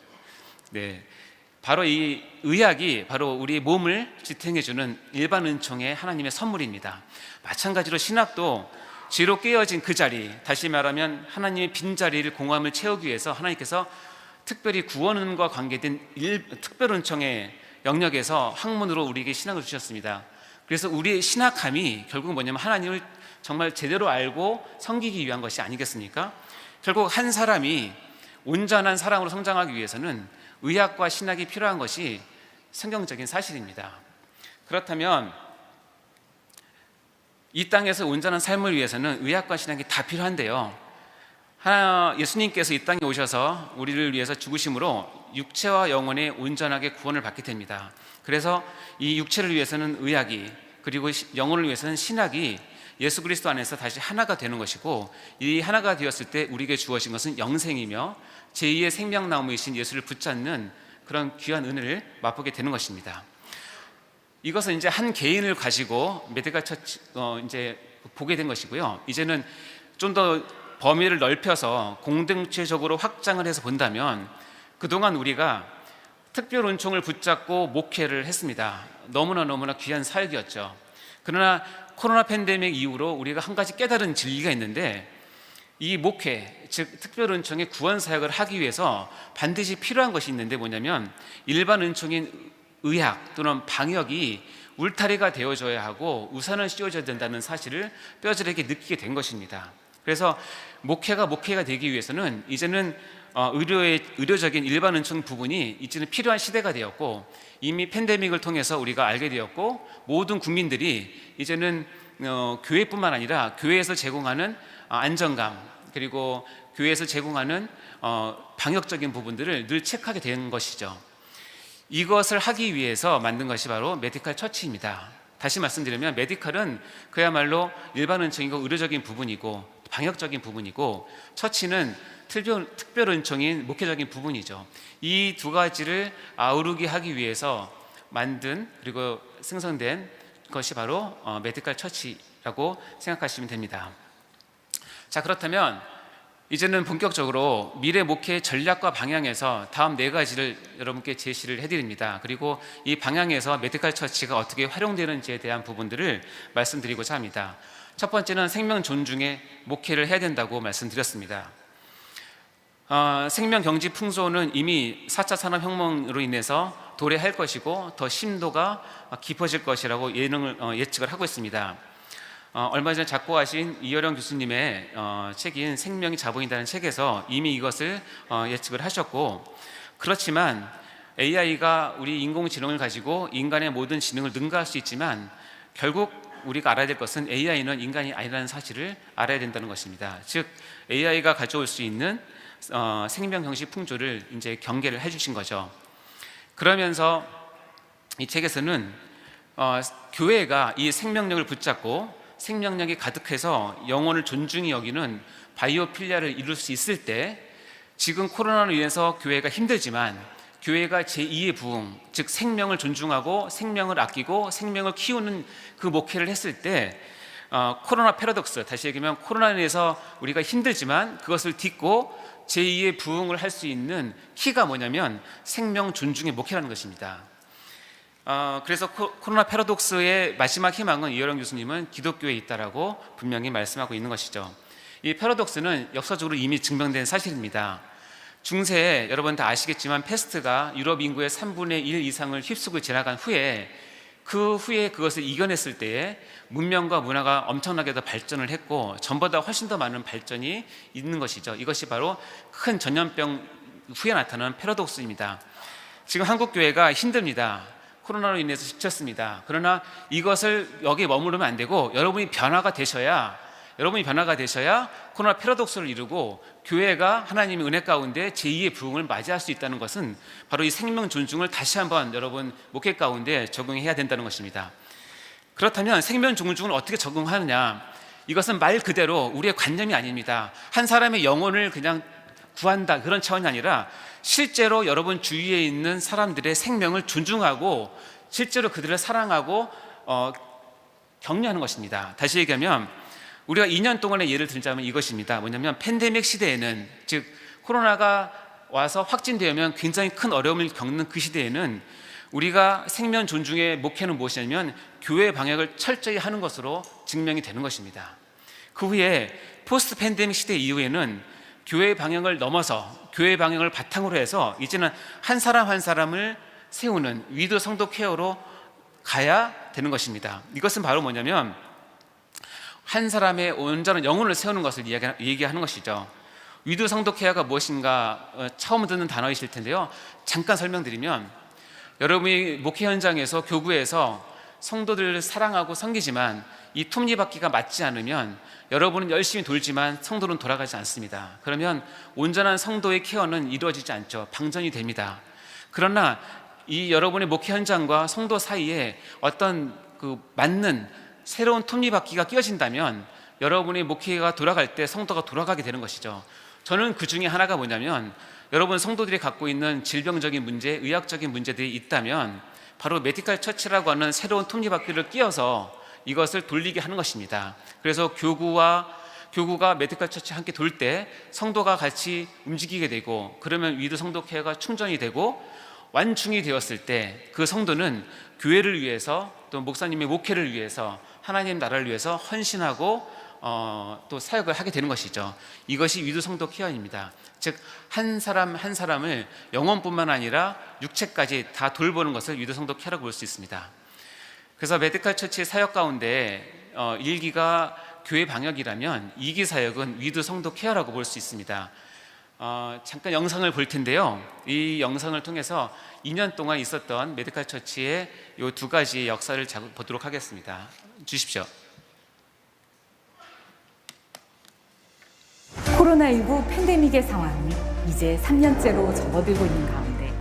네, 바로 이 의학이 바로 우리의 몸을 지탱해주는 일반 은총의 하나님의 선물입니다. 마찬가지로 신학도 죄로 깨어진 그 자리, 다시 말하면 하나님의 빈자리를 공허함을 채우기 위해서 하나님께서 특별히 구원과 관계된 특별 은총의 영역에서 학문으로 우리에게 신학을 주셨습니다. 그래서 우리의 신학함이 결국 뭐냐면 하나님을 정말 제대로 알고 섬기기 위한 것이 아니겠습니까? 결국 한 사람이 온전한 사랑으로 성장하기 위해서는 의학과 신학이 필요한 것이 성경적인 사실입니다. 그렇다면 이 땅에서 온전한 삶을 위해서는 의학과 신학이 다 필요한데요, 예수님께서 이 땅에 오셔서 우리를 위해서 죽으심으로 육체와 영혼이 온전하게 구원을 받게 됩니다. 그래서 이 육체를 위해서는 의학이, 그리고 영혼을 위해서는 신학이 예수 그리스도 안에서 다시 하나가 되는 것이고, 이 하나가 되었을 때 우리에게 주어진 것은 영생이며 제2의 생명나무이신 예수를 붙잡는 그런 귀한 은혜를 맛보게 되는 것입니다. 이것은 이제 한 개인을 가지고 메디컬 처치 이제 보게 된 것이고요. 이제는 좀 더 범위를 넓혀서 공동체적으로 확장을 해서 본다면, 그동안 우리가 특별 은총을 붙잡고 목회를 했습니다. 너무나 귀한 사역이었죠. 그러나 코로나 팬데믹 이후로 우리가 한 가지 깨달은 진리가 있는데, 이 목회, 즉 특별 은총의 구원 사역을 하기 위해서 반드시 필요한 것이 있는데 뭐냐면, 일반 은총인 의학 또는 방역이 울타리가 되어줘야 하고 우산을 씌워줘야 된다는 사실을 뼈저리게 느끼게 된 것입니다. 그래서 목회가 되기 위해서는 이제는 의료적인 일반 은총 부분이 이제는 필요한 시대가 되었고, 이미 팬데믹을 통해서 우리가 알게 되었고, 모든 국민들이 이제는 교회뿐만 아니라 교회에서 제공하는 안정감, 그리고 교회에서 제공하는 방역적인 부분들을 늘 체크하게 된 것이죠. 이것을 하기 위해서 만든 것이 바로 메디컬 처치입니다. 다시 말씀드리면 메디컬은 그야말로 일반 은총이고 의료적인 부분이고 방역적인 부분이고, 처치는 특별 은총인 목회적인 부분이죠. 이 두 가지를 아우르게 하기 위해서 만든, 그리고 생성된 것이 바로 메디컬 처치라고 생각하시면 됩니다. 자, 그렇다면 이제는 본격적으로 미래 목회 전략과 방향에서 다음 네 가지를 여러분께 제시를 해드립니다. 그리고 이 방향에서 메디컬 처치가 어떻게 활용되는지에 대한 부분들을 말씀드리고자 합니다. 첫 번째는 생명 존중의 목회를 해야 된다고 말씀드렸습니다. 생명 경지 풍소는 이미 4차 산업혁명으로 인해서 도래할 것이고 더 심도가 깊어질 것이라고 예측을 하고 있습니다. 얼마 전에 작고하신 이어령 교수님의 책인 생명이 자본이라는 책에서 이미 이것을 예측을 하셨고, 그렇지만 AI가 우리 인공지능을 가지고 인간의 모든 지능을 능가할 수 있지만 결국 우리가 알아야 될 것은 AI는 인간이 아니라는 사실을 알아야 된다는 것입니다. 즉 AI가 가져올 수 있는 생명 경시 풍조를 이제 경계를 해주신 거죠. 그러면서 이 책에서는 교회가 이 생명력을 붙잡고 생명력이 가득해서 영혼을 존중히 여기는 바이오필리아를 이룰 수 있을 때, 지금 코로나로 인해서 교회가 힘들지만 교회가 제2의 부흥, 즉 생명을 존중하고 생명을 아끼고 생명을 키우는 그 목회를 했을 때 코로나 패러독스, 다시 얘기하면 코로나에 인해서 우리가 힘들지만 그것을 딛고 제2의 부흥을 할 수 있는 키가 뭐냐면 생명 존중의 목회라는 것입니다. 그래서 코로나 패러독스의 마지막 희망은 이어령 교수님은 기독교에 있다라고 분명히 말씀하고 있는 것이죠. 이 패러독스는 역사적으로 이미 증명된 사실입니다. 중세에 여러분 다 아시겠지만 패스트가 유럽 인구의 3분의 1 이상을 휩쓰고 지나간 후에 그것을 이겨냈을 때에 문명과 문화가 엄청나게 더 발전을 했고 전보다 훨씬 더 많은 발전이 있는 것이죠. 이것이 바로 큰 전염병 후에 나타나는 패러독스입니다. 지금 한국 교회가 힘듭니다. 코로나로 인해서 지쳤습니다. 그러나 이것을 여기에 머무르면 안 되고 여러분이 변화가 되셔야 코로나 패러독스를 이루고 교회가 하나님의 은혜 가운데 제2의 부흥을 맞이할 수 있다는 것은 바로 이 생명 존중을 다시 한번 여러분 목회 가운데 적용해야 된다는 것입니다. 그렇다면 생명 존중을 어떻게 적용하느냐? 이것은 말 그대로 우리의 관념이 아닙니다. 한 사람의 영혼을 그냥 구한다 그런 차원이 아니라 실제로 여러분 주위에 있는 사람들의 생명을 존중하고 실제로 그들을 사랑하고 격려하는 것입니다. 다시 얘기하면 우리가 2년 동안의 예를 들자면 이것입니다. 뭐냐면 팬데믹 시대에는, 즉 코로나가 와서 확진되면 굉장히 큰 어려움을 겪는 그 시대에는 우리가 생명 존중의 목회는 무엇이냐면 교회 방역을 철저히 하는 것으로 증명이 되는 것입니다. 그 후에 포스트 팬데믹 시대 이후에는 교회 방역을 넘어서 교회 방역을 바탕으로 해서 이제는 한 사람 한 사람을 세우는 위드 성도 케어로 가야 되는 것입니다. 이것은 바로 뭐냐면 한 사람의 온전한 영혼을 세우는 것을 얘기하는 것이죠. 위드 성도 케어가 무엇인가 처음 듣는 단어이실 텐데요. 잠깐 설명드리면 여러분이 목회 현장에서 교구에서 성도들을 사랑하고 섬기지만 이 톱니바퀴가 맞지 않으면 여러분은 열심히 돌지만 성도는 돌아가지 않습니다. 그러면 온전한 성도의 케어는 이루어지지 않죠. 방전이 됩니다. 그러나 이 여러분의 목회 현장과 성도 사이에 어떤 맞는 새로운 톱니바퀴가 끼어진다면 여러분의 목회가 돌아갈 때 성도가 돌아가게 되는 것이죠. 저는 그 중에 하나가 뭐냐면 여러분 성도들이 갖고 있는 질병적인 문제, 의학적인 문제들이 있다면 바로 메디컬 처치라고 하는 새로운 톱니바퀴를 끼워서 이것을 돌리게 하는 것입니다. 그래서 교구가 메디컬 처치 함께 돌 때 성도가 같이 움직이게 되고 그러면 위드 성도 케어가 충전이 되고 완충이 되었을 때 그 성도는 교회를 위해서 또 목사님의 목회를 위해서 하나님 나라를 위해서 헌신하고 또 사역을 하게 되는 것이죠. 이것이 위드 성도 케어입니다. 즉 한 사람 한 사람을 영혼뿐만 아니라 육체까지 다 돌보는 것을 위드 성도 케어라고 볼 수 있습니다. 그래서 메디컬 처치의 사역 가운데 1기가 교회 방역이라면 2기 사역은 위드 성도 케어라고 볼 수 있습니다. 잠깐 영상을 볼 텐데요. 이 영상을 통해서 2년 동안 있었던 메디컬 처치의 이 두 가지의 역사를 보도록 하겠습니다. 주십시오. 코로나19 팬데믹의 상황이 이제 3년째로 접어들고 있는 가운데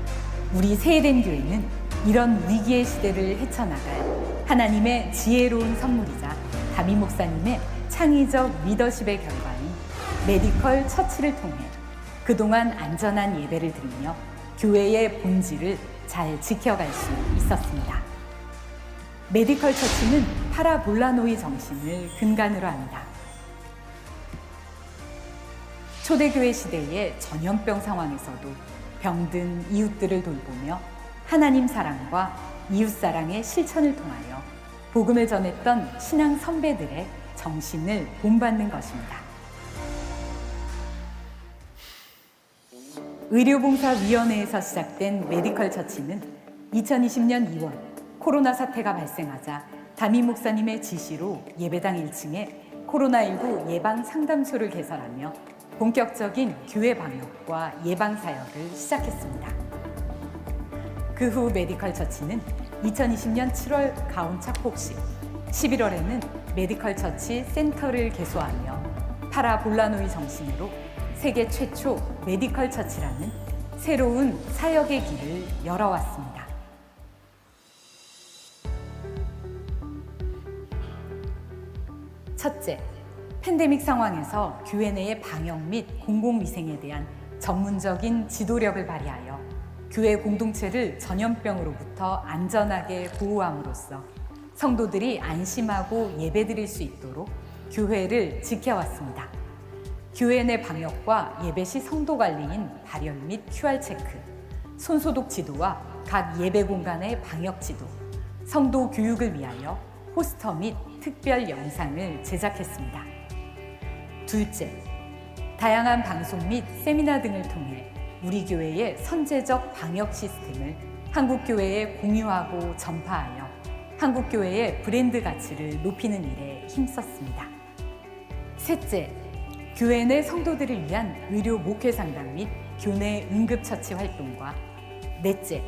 우리 세해된 교회는 이런 위기의 시대를 헤쳐나갈 하나님의 지혜로운 선물이자 담임 목사님의 창의적 리더십의 결과인 메디컬 처치를 통해 그동안 안전한 예배를 드리며 교회의 본질을 잘 지켜갈 수 있었습니다. 메디컬 처치는 파라볼라노이 정신을 근간으로 합니다. 초대교회 시대의 전염병 상황에서도 병든 이웃들을 돌보며 하나님 사랑과 이웃 사랑의 실천을 통하여 복음을 전했던 신앙 선배들의 정신을 본받는 것입니다. 의료봉사위원회에서 시작된 메디컬 처치는 2020년 2월 코로나 사태가 발생하자 담임 목사님의 지시로 예배당 1층에 코로나19 예방 상담소를 개설하며 본격적인 교회 방역과 예방 사역을 시작했습니다. 그 후 메디컬 처치는 2020년 7월 가온착복식, 11월에는 메디컬 처치 센터를 개소하며 파라볼라노이 정신으로 세계 최초 메디컬 처치라는 새로운 사역의 길을 열어왔습니다. 첫째, 팬데믹 상황에서 교회 내의 방역 및 공공위생에 대한 전문적인 지도력을 발휘하여 교회 공동체를 전염병으로부터 안전하게 보호함으로써 성도들이 안심하고 예배드릴 수 있도록 교회를 지켜왔습니다. 교회 내 방역과 예배 시 성도 관리인 발열 및 QR 체크, 손소독 지도와 각 예배 공간의 방역 지도, 성도 교육을 위하여 포스터 및 특별 영상을 제작했습니다. 둘째, 다양한 방송 및 세미나 등을 통해 우리 교회의 선제적 방역 시스템을 한국교회에 공유하고 전파하여 한국교회의 브랜드 가치를 높이는 일에 힘썼습니다. 셋째, 교회 내 성도들을 위한 의료 목회 상담 및 교내 응급처치 활동과 넷째,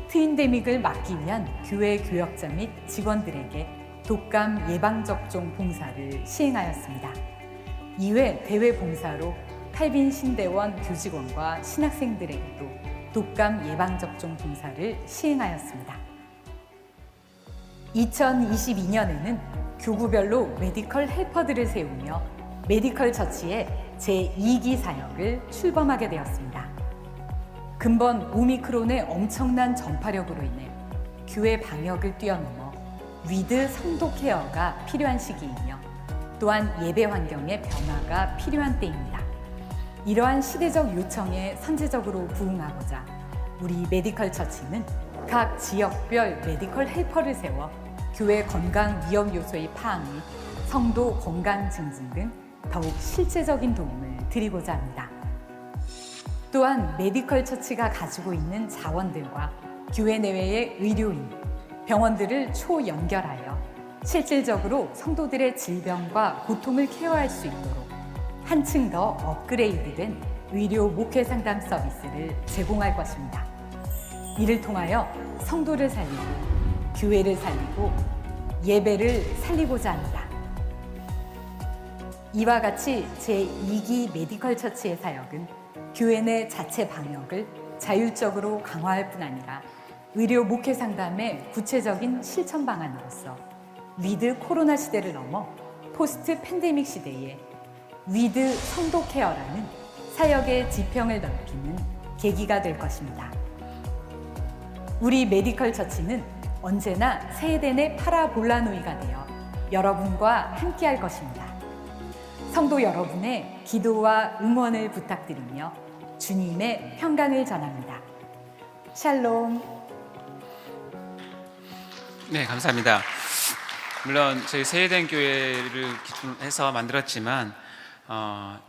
트윈데믹을 막기 위한 교회 교역자 및 직원들에게 독감 예방접종 봉사를 시행하였습니다. 이외 대외 봉사로 칼빈 신대원 교직원과 신학생들에게도 독감 예방접종 봉사를 시행하였습니다. 2022년에는 교구별로 메디컬 헬퍼들을 세우며 메디컬 처치의 제2기 사역을 출범하게 되었습니다. 근본 오미크론의 엄청난 전파력으로 인해 교회 방역을 뛰어넘어 위드 성도 케어가 필요한 시기이며 또한 예배 환경의 변화가 필요한 때입니다. 이러한 시대적 요청에 선제적으로 부응하고자 우리 메디컬 처치는 각 지역별 메디컬 헬퍼를 세워 교회 건강 위험 요소의 파악 및 성도 건강 증진 등 더욱 실제적인 도움을 드리고자 합니다. 또한 메디컬 처치가 가지고 있는 자원들과 교회 내외의 의료인, 병원들을 초연결하여 실질적으로 성도들의 질병과 고통을 케어할 수 있도록 한층 더 업그레이드된 의료 목회 상담 서비스를 제공할 것입니다. 이를 통하여 성도를 살리고 교회를 살리고 예배를 살리고자 합니다. 이와 같이 제2기 메디컬 처치의 사역은 교회 내 자체 방역을 자율적으로 강화할 뿐 아니라 의료 목회 상담의 구체적인 실천 방안으로서 위드 코로나 시대를 넘어 포스트 팬데믹 시대에 위드 성도 케어라는 사역의 지평을 넓히는 계기가 될 것입니다. 우리 메디컬 처치는 언제나 세대내 파라볼라노이가 되어 여러분과 함께할 것입니다. 성도 여러분의 기도와 응원을 부탁드리며 주님의 평강을 전합니다. 샬롬. 네, 감사합니다. 물론 저희 세회된 교회를 기준해서 만들었지만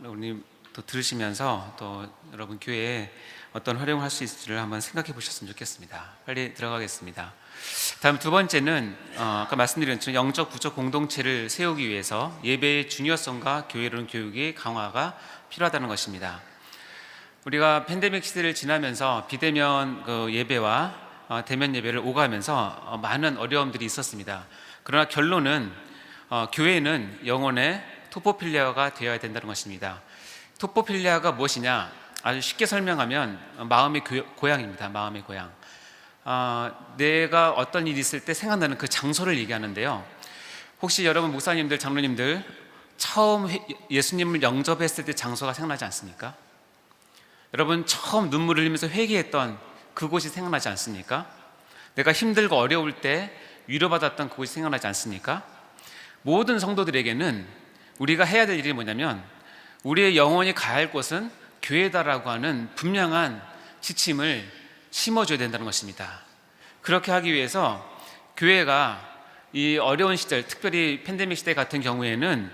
우리 또 들으시면서 또 여러분 교회에 어떤 활용을 할 수 있을지를 한번 생각해 보셨으면 좋겠습니다. 빨리 들어가겠습니다. 다음 두 번째는 아까 말씀드린 것처럼 영적 구조 공동체를 세우기 위해서 예배의 중요성과 교회론 교육의 강화가 필요하다는 것입니다. 우리가 팬데믹 시대를 지나면서 비대면 예배와 대면 예배를 오가면서 많은 어려움들이 있었습니다. 그러나 결론은 교회는 영혼의 토포필리아가 되어야 된다는 것입니다. 토포필리아가 무엇이냐? 아주 쉽게 설명하면 마음의 고향입니다. 마음의 고향. 내가 어떤 일이 있을 때 생각나는 그 장소를 얘기하는데요. 혹시 여러분 목사님들, 장로님들 처음 예수님을 영접했을 때 장소가 생각나지 않습니까? 여러분 처음 눈물을 흘리면서 회개했던 그곳이 생각나지 않습니까? 내가 힘들고 어려울 때 위로받았던 그곳이 생각나지 않습니까? 모든 성도들에게는 우리가 해야 될 일이 뭐냐면 우리의 영혼이 가야 할 곳은 교회다라고 하는 분명한 지침을 심어줘야 된다는 것입니다. 그렇게 하기 위해서 교회가 이 어려운 시절, 특별히 팬데믹 시대 같은 경우에는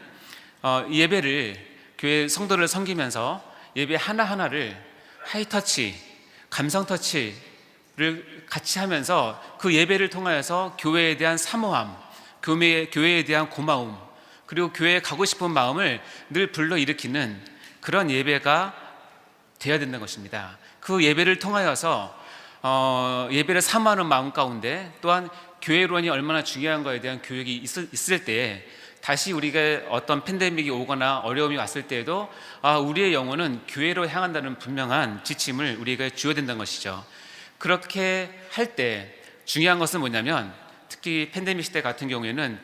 예배를 교회 성도를 섬기면서 예배 하나하나를 하이터치, 감성터치를 같이 하면서 그 예배를 통하여서 교회에 대한 사모함, 교회에 대한 고마움, 그리고 교회에 가고 싶은 마음을 늘 불러일으키는 그런 예배가 되어야 된다는 것입니다. 그 예배를 통하여서 예배를 사모하는 마음 가운데 또한 교회론이 얼마나 중요한 거에 대한 교육이 있을 때에 다시 우리가 어떤 팬데믹이 오거나 어려움이 왔을 때에도 우리의 영혼은 교회로 향한다는 분명한 지침을 우리가 주어야 된다는 것이죠. 그렇게 할 때 중요한 것은 뭐냐면 특히 팬데믹 시대 같은 경우에는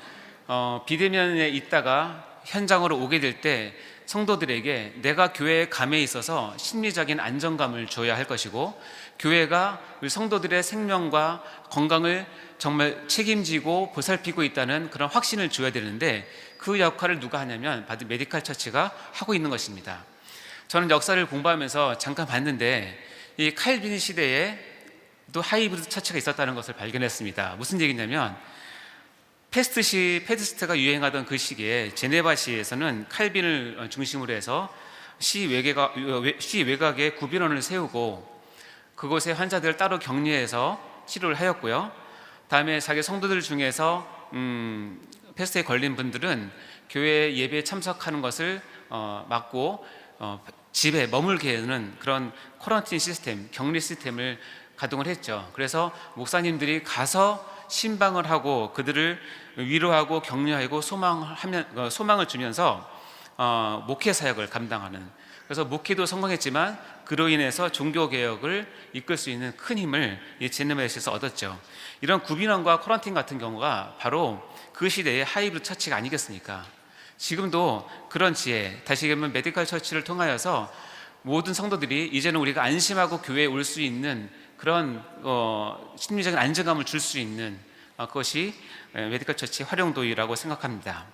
비대면에 있다가 현장으로 오게 될 때 성도들에게 내가 교회에 감에 있어서 심리적인 안정감을 줘야 할 것이고, 교회가 우리 성도들의 생명과 건강을 정말 책임지고 보살피고 있다는 그런 확신을 줘야 되는데, 그 역할을 누가 하냐면 바로 메디컬 처치가 하고 있는 것입니다. 저는 역사를 공부하면서 잠깐 봤는데 이 칼빈 시대에도 하이브리드 처치가 있었다는 것을 발견했습니다. 무슨 얘기냐면 페스트가 유행하던 그 시기에 제네바시에서는 칼빈을 중심으로 해서 시 외곽에 구빈원을 세우고 그곳에 환자들을 따로 격리해서 치료를 하였고요. 다음에 자기 성도들 중에서 페스트에 걸린 분들은 교회 예배에 참석하는 것을 막고 집에 머물게 하는 그런 쿼런틴 시스템, 격리 시스템을 가동을 했죠. 그래서 목사님들이 가서 신방을 하고 그들을 위로하고 격려하고 소망을 주면서 목회 사역을 감당하는, 그래서 목회도 성공했지만 그로 인해서 종교개혁을 이끌 수 있는 큰 힘을 이 제네바시에서 얻었죠. 이런 구빈원과 쿼런틴 같은 경우가 바로 그 시대의 하이브리드 처치가 아니겠습니까? 지금도 그런 지혜, 다시 얘기하면 메디컬 처치를 통하여서 모든 성도들이 이제는 우리가 안심하고 교회에 올 수 있는 그런 심리적인 안정감을 줄 수 있는 그것이 메디컬 처치의 활용도라고 생각합니다.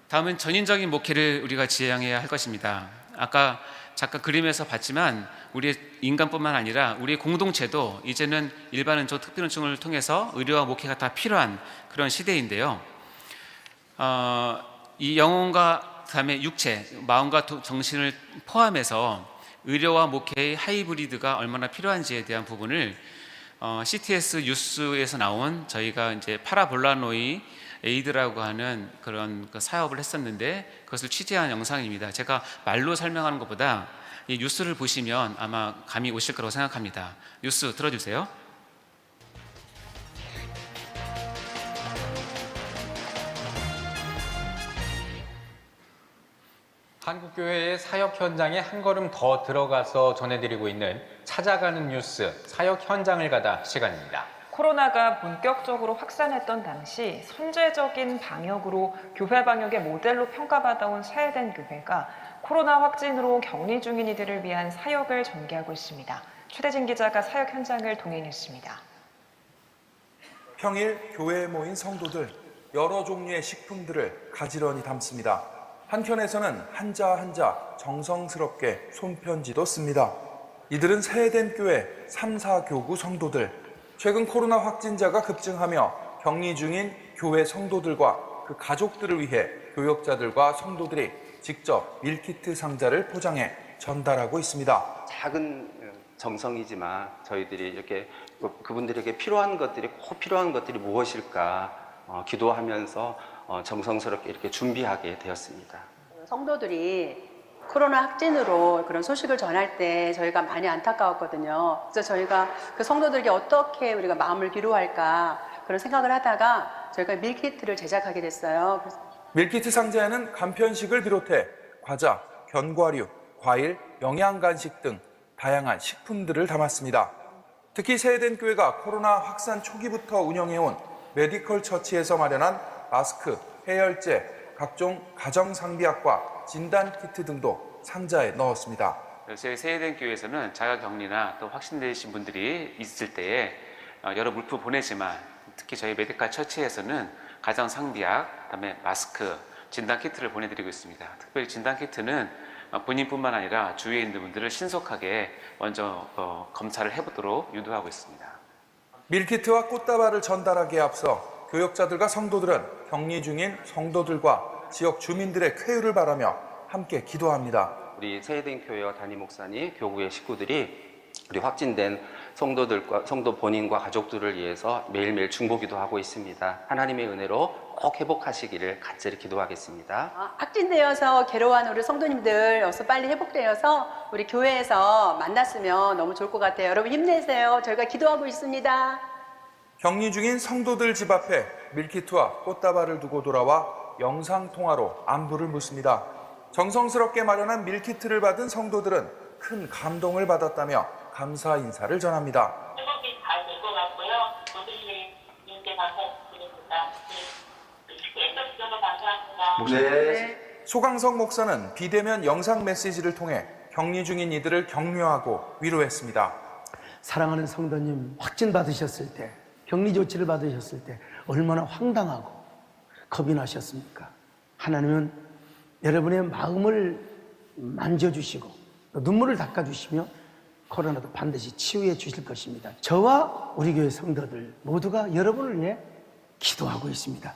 다음은 전인적인 목회를 우리가 지향해야 할 것입니다. 아까 잠깐 그림에서 봤지만 우리 인간뿐만 아니라 우리 공동체도 이제는 일반은총, 특별은총을 통해서 의료와 목회가 다 필요한 그런 시대인데요. 이 영혼과 그다음에 육체, 마음과 정신을 포함해서 의료와 목회의 하이브리드가 얼마나 필요한지에 대한 부분을 CTS 뉴스에서 나온 저희가 이제 파라볼라노이 에이드라고 하는 그런 사업을 했었는데 그것을 취재한 영상입니다. 제가 말로 설명하는 것보다 이 뉴스를 보시면 아마 감이 오실 거라고 생각합니다. 뉴스 틀어주세요. 한국교회의 사역 현장에 한 걸음 더 들어가서 전해드리고 있는 찾아가는 뉴스 사역 현장을 가다 시간입니다. 코로나가 본격적으로 확산했던 당시 선제적인 방역으로 교회 방역의 모델로 평가받아온 세해된 교회가 코로나 확진으로 격리 중인 이들을 위한 사역을 전개하고 있습니다. 최대진 기자가 사역 현장을 동행했습니다. 평일 교회에 모인 성도들, 여러 종류의 식품들을 가지런히 담습니다. 한켠에서는 한자 한자 정성스럽게 손편지도 씁니다. 이들은 세해된 교회 3, 4교구 성도들, 최근 코로나 확진자가 급증하며 격리 중인 교회 성도들과 그 가족들을 위해 교역자들과 성도들이 직접 밀키트 상자를 포장해 전달하고 있습니다. 작은 정성이지만 저희들이 이렇게 그분들에게 필요한 것들이 꼭 필요한 것들이 무엇일까 기도하면서 정성스럽게 이렇게 준비하게 되었습니다. 성도들이 코로나 확진으로 그런 소식을 전할 때 저희가 많이 안타까웠거든요. 그래서 저희가 그 성도들에게 어떻게 우리가 마음을 위로할까 그런 생각을 하다가 저희가 밀키트를 제작하게 됐어요. 밀키트 상자에는 간편식을 비롯해 과자, 견과류, 과일, 영양간식 등 다양한 식품들을 담았습니다. 특히 세해된 교회가 코로나 확산 초기부터 운영해온 메디컬 처치에서 마련한 마스크, 해열제, 각종 가정상비약과 진단키트 등도 상자에 넣었습니다. 저희 세해된 교회에서는 자가격리나 또 확진되신 분들이 있을 때에 여러 물품 보내지만 특히 저희 메디컬 처치에서는 가정상비약, 그다음에 마스크, 진단키트를 보내드리고 있습니다. 특별히 진단키트는 본인뿐만 아니라 주위에 있는 분들을 신속하게 먼저 검사를 해보도록 유도하고 있습니다. 밀키트와 꽃다발을 전달하기에 앞서 교역자들과 성도들은 격리 중인 성도들과 지역 주민들의 쾌유를 바라며 함께 기도합니다. 우리 세해된 교회와 담임 목사님, 교구의 식구들이 우리 확진된 성도 본인과 가족들을 위해서 매일매일 중보기도 하고 있습니다. 하나님의 은혜로 꼭 회복하시기를 간절히 기도하겠습니다. 확진되어서 괴로워하는 우리 성도님들 어서 빨리 회복되어서 우리 교회에서 만났으면 너무 좋을 것 같아요. 여러분 힘내세요. 저희가 기도하고 있습니다. 격리 중인 성도들 집 앞에 밀키트와 꽃다발을 두고 돌아와 영상통화로 안부를 묻습니다. 정성스럽게 마련한 밀키트를 받은 성도들은 큰 감동을 받았다며 감사 인사를 전합니다. 회복이 잘 될 것 같고요. 모두님께 감사드립니다. 해주셔서 감사합니다. 네. 소강석 목사는 비대면 영상 메시지를 통해 격리 중인 이들을 격려하고 위로했습니다. 사랑하는 성도님, 확진 받으셨을 때, 격리 조치를 받으셨을 때 얼마나 황당하고 겁이 나셨습니까? 하나님은 여러분의 마음을 만져주시고 또 눈물을 닦아주시며 코로나도 반드시 치유해 주실 것입니다. 저와 우리 교회 성도들 모두가 여러분을 위해 기도하고 있습니다.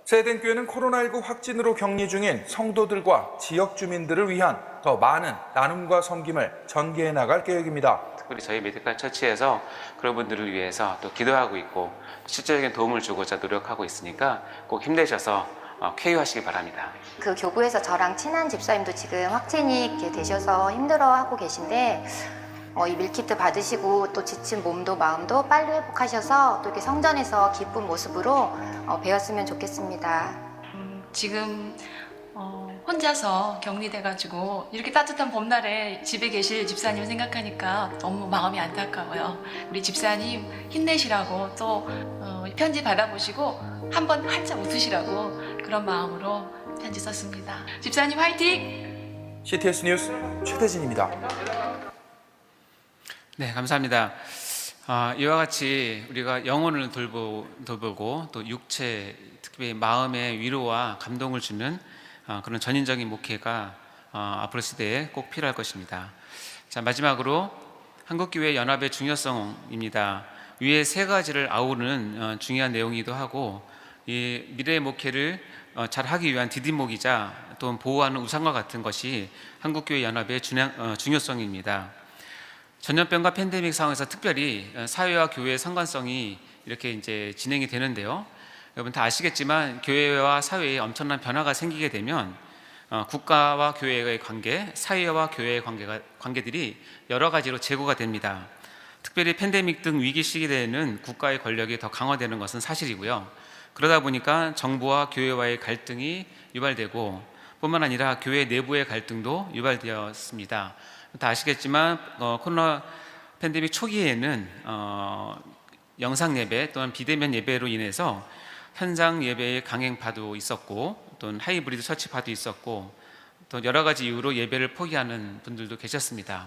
세덴 교회는 코로나19 확진으로 격리 중인 성도들과 지역 주민들을 위한 더 많은 나눔과 섬김을 전개해 나갈 계획입니다. 특별히 저희 메디컬 처치에서 그런 분들을 위해서 또 기도하고 있고 실질적인 도움을 주고자 노력하고 있으니까 꼭 힘내셔서 쾌유하시기 바랍니다. 그 교구에서 저랑 친한 집사님도 지금 확진이 이렇게 되셔서 힘들어하고 계신데 이 밀키트 받으시고 또 지친 몸도 마음도 빨리 회복하셔서 또 이렇게 성전에서 기쁜 모습으로 배웠으면 좋겠습니다. 지금 혼자서 격리돼가지고 이렇게 따뜻한 봄날에 집에 계실 집사님 생각하니까 너무 마음이 안타까워요. 우리 집사님 힘내시라고 또 편지 받아보시고 한번 활짝 웃으시라고 그런 마음으로 편지 썼습니다. 집사님 화이팅! CTS 뉴스 최대진입니다. 네, 감사합니다. 이와 같이 우리가 영혼을 돌보고 또 육체, 특히 마음의 위로와 감동을 주는 그런 전인적인 목회가 앞으로 시대에 꼭 필요할 것입니다. 자, 마지막으로 한국교회 연합의 중요성입니다. 위에 세 가지를 아우르는 중요한 내용이기도 하고 이 미래의 목회를 잘 하기 위한 디딤목이자 또 보호하는 우상과 같은 것이 한국교회 연합의 중요성입니다. 전염병과 팬데믹 상황에서 특별히 사회와 교회의 상관성이 이렇게 이제 진행이 되는데요. 여러분 다 아시겠지만 교회와 사회에 엄청난 변화가 생기게 되면 국가와 교회의 관계, 사회와 교회의 관계들이 여러 가지로 재고가 됩니다. 특별히 팬데믹 등 위기 시기에는 국가의 권력이 더 강화되는 것은 사실이고요. 그러다 보니까 정부와 교회와의 갈등이 유발되고 뿐만 아니라 교회 내부의 갈등도 유발되었습니다. 다 아시겠지만 코로나 팬데믹 초기에는 영상 예배 또는 비대면 예배로 인해서 현장 예배의 강행파도 있었고 또는 하이브리드 처치파도 있었고 또 여러 가지 이유로 예배를 포기하는 분들도 계셨습니다.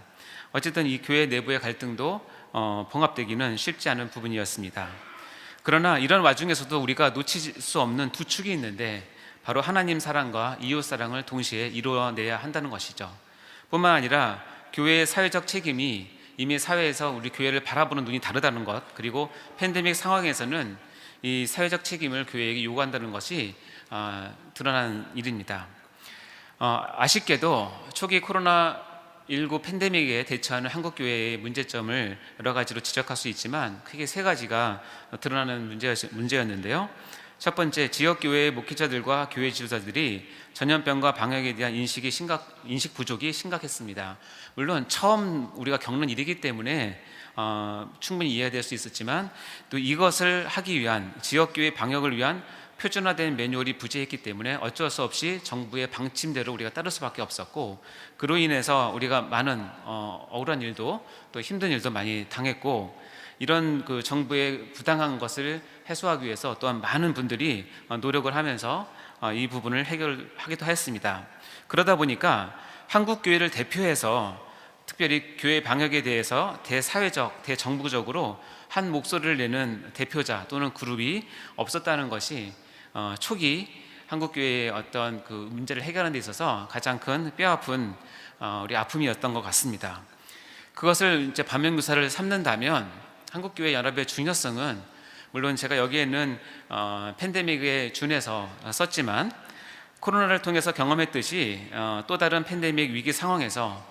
어쨌든 이 교회 내부의 갈등도 봉합되기는 쉽지 않은 부분이었습니다. 그러나 이런 와중에서도 우리가 놓칠 수 없는 두 축이 있는데 바로 하나님 사랑과 이웃 사랑을 동시에 이루어내야 한다는 것이죠. 뿐만 아니라 교회의 사회적 책임이 이미 사회에서 우리 교회를 바라보는 눈이 다르다는 것, 그리고 팬데믹 상황에서는 이 사회적 책임을 교회에게 요구한다는 것이 드러난 일입니다. 아쉽게도 초기 코로나19 팬데믹에 대처하는 한국교회의 문제점을 여러 가지로 지적할 수 있지만 크게 세 가지가 드러나는 문제였는데요. 첫 번째, 지역교회의 목회자들과 교회 지도자들이 전염병과 방역에 대한 인식 부족이 심각했습니다. 물론 처음 우리가 겪는 일이기 때문에 충분히 이해될 수 있었지만 또 이것을 하기 위한 지역교회 방역을 위한 표준화된 매뉴얼이 부재했기 때문에 어쩔 수 없이 정부의 방침대로 우리가 따를 수밖에 없었고 그로 인해서 우리가 많은 억울한 일도 또 힘든 일도 많이 당했고 이런 그 정부의 부당한 것을 해소하기 위해서 또한 많은 분들이 노력을 하면서 이 부분을 해결하기도 했습니다. 그러다 보니까 한국교회를 대표해서 특별히 교회 방역에 대해서 대사회적, 대정부적으로 한 목소리를 내는 대표자 또는 그룹이 없었다는 것이 초기 한국교회의 어떤 그 문제를 해결하는 데 있어서 가장 큰 뼈아픈 우리 아픔이었던 것 같습니다. 그것을 이제 반면교사를 삼는다면 한국교회 연합의 중요성은 물론 제가 여기에는 팬데믹에 준해서 썼지만 코로나를 통해서 경험했듯이 또 다른 팬데믹 위기 상황에서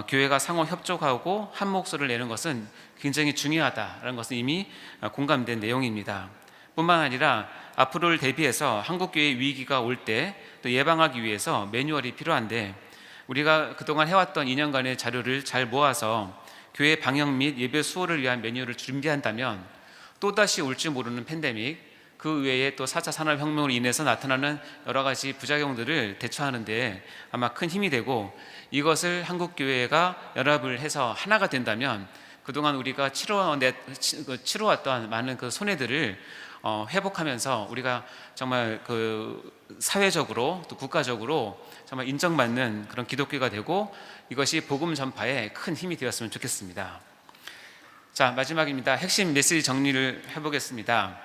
교회가 상호 협조하고 한 목소리를 내는 것은 굉장히 중요하다는 것은 이미 공감된 내용입니다. 뿐만 아니라 앞으로를 대비해서 한국교회의 위기가 올 때 또 예방하기 위해서 매뉴얼이 필요한데 우리가 그동안 해왔던 2년간의 자료를 잘 모아서 교회 방역 및 예배 수호를 위한 매뉴얼을 준비한다면 또다시 올지 모르는 팬데믹, 그 외에 또 4차 산업혁명으로 인해서 나타나는 여러 가지 부작용들을 대처하는 데 아마 큰 힘이 되고 이것을 한국교회가 연합을 해서 하나가 된다면 그동안 우리가 치루어왔던 많은 그 손해들을 회복하면서 우리가 정말 그 사회적으로 또 국가적으로 정말 인정받는 그런 기독교가 되고 이것이 복음 전파에 큰 힘이 되었으면 좋겠습니다. 자, 마지막입니다. 핵심 메시지 정리를 해보겠습니다.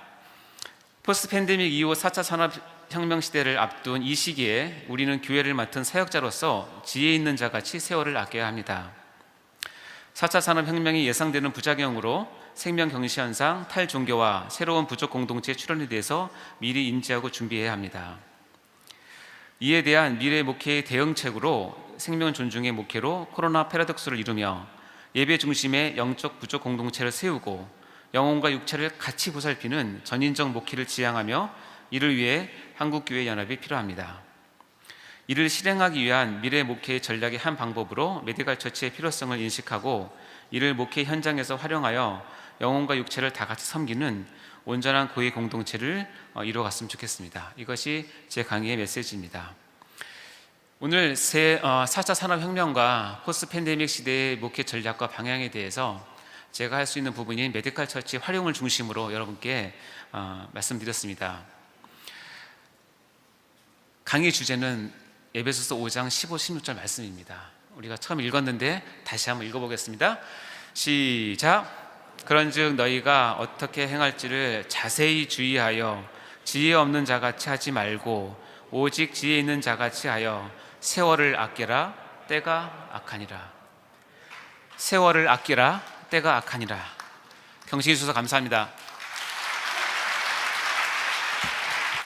포스트 팬데믹 이후 4차 산업혁명 시대를 앞둔 이 시기에 우리는 교회를 맡은 사역자로서 지혜 있는 자같이 세월을 아껴야 합니다. 4차 산업혁명이 예상되는 부작용으로 생명경시현상, 탈종교와 새로운 부족 공동체의 출현에 대해서 미리 인지하고 준비해야 합니다. 이에 대한 미래 목회의 대응책으로 생명 존중의 목회로 코로나 패러독스를 이루며 예배 중심의 영적 부족 공동체를 세우고 영혼과 육체를 같이 보살피는 전인적 목회를 지향하며 이를 위해 한국교회연합이 필요합니다. 이를 실행하기 위한 미래 목회의 전략의 한 방법으로 메디컬 처치의 필요성을 인식하고 이를 목회 현장에서 활용하여 영혼과 육체를 다 같이 섬기는 온전한 교회 공동체를 이루어갔으면 좋겠습니다. 이것이 제 강의의 메시지입니다. 오늘 4차 산업혁명과 포스트 팬데믹 시대의 목회 전략과 방향에 대해서 제가 할 수 있는 부분인 메디컬 처치 활용을 중심으로 여러분께 말씀드렸습니다. 강의 주제는 에베소서 5장 15, 16절 말씀입니다. 우리가 처음 읽었는데 다시 한번 읽어보겠습니다. 시작. 그런즉 너희가 어떻게 행할지를 자세히 주의하여 지혜 없는 자같이 하지 말고 오직 지혜 있는 자같이 하여 세월을 아끼라. 때가 악하니라. 세월을 아끼라. 때가 악하니라. 경청해 주셔서 감사합니다.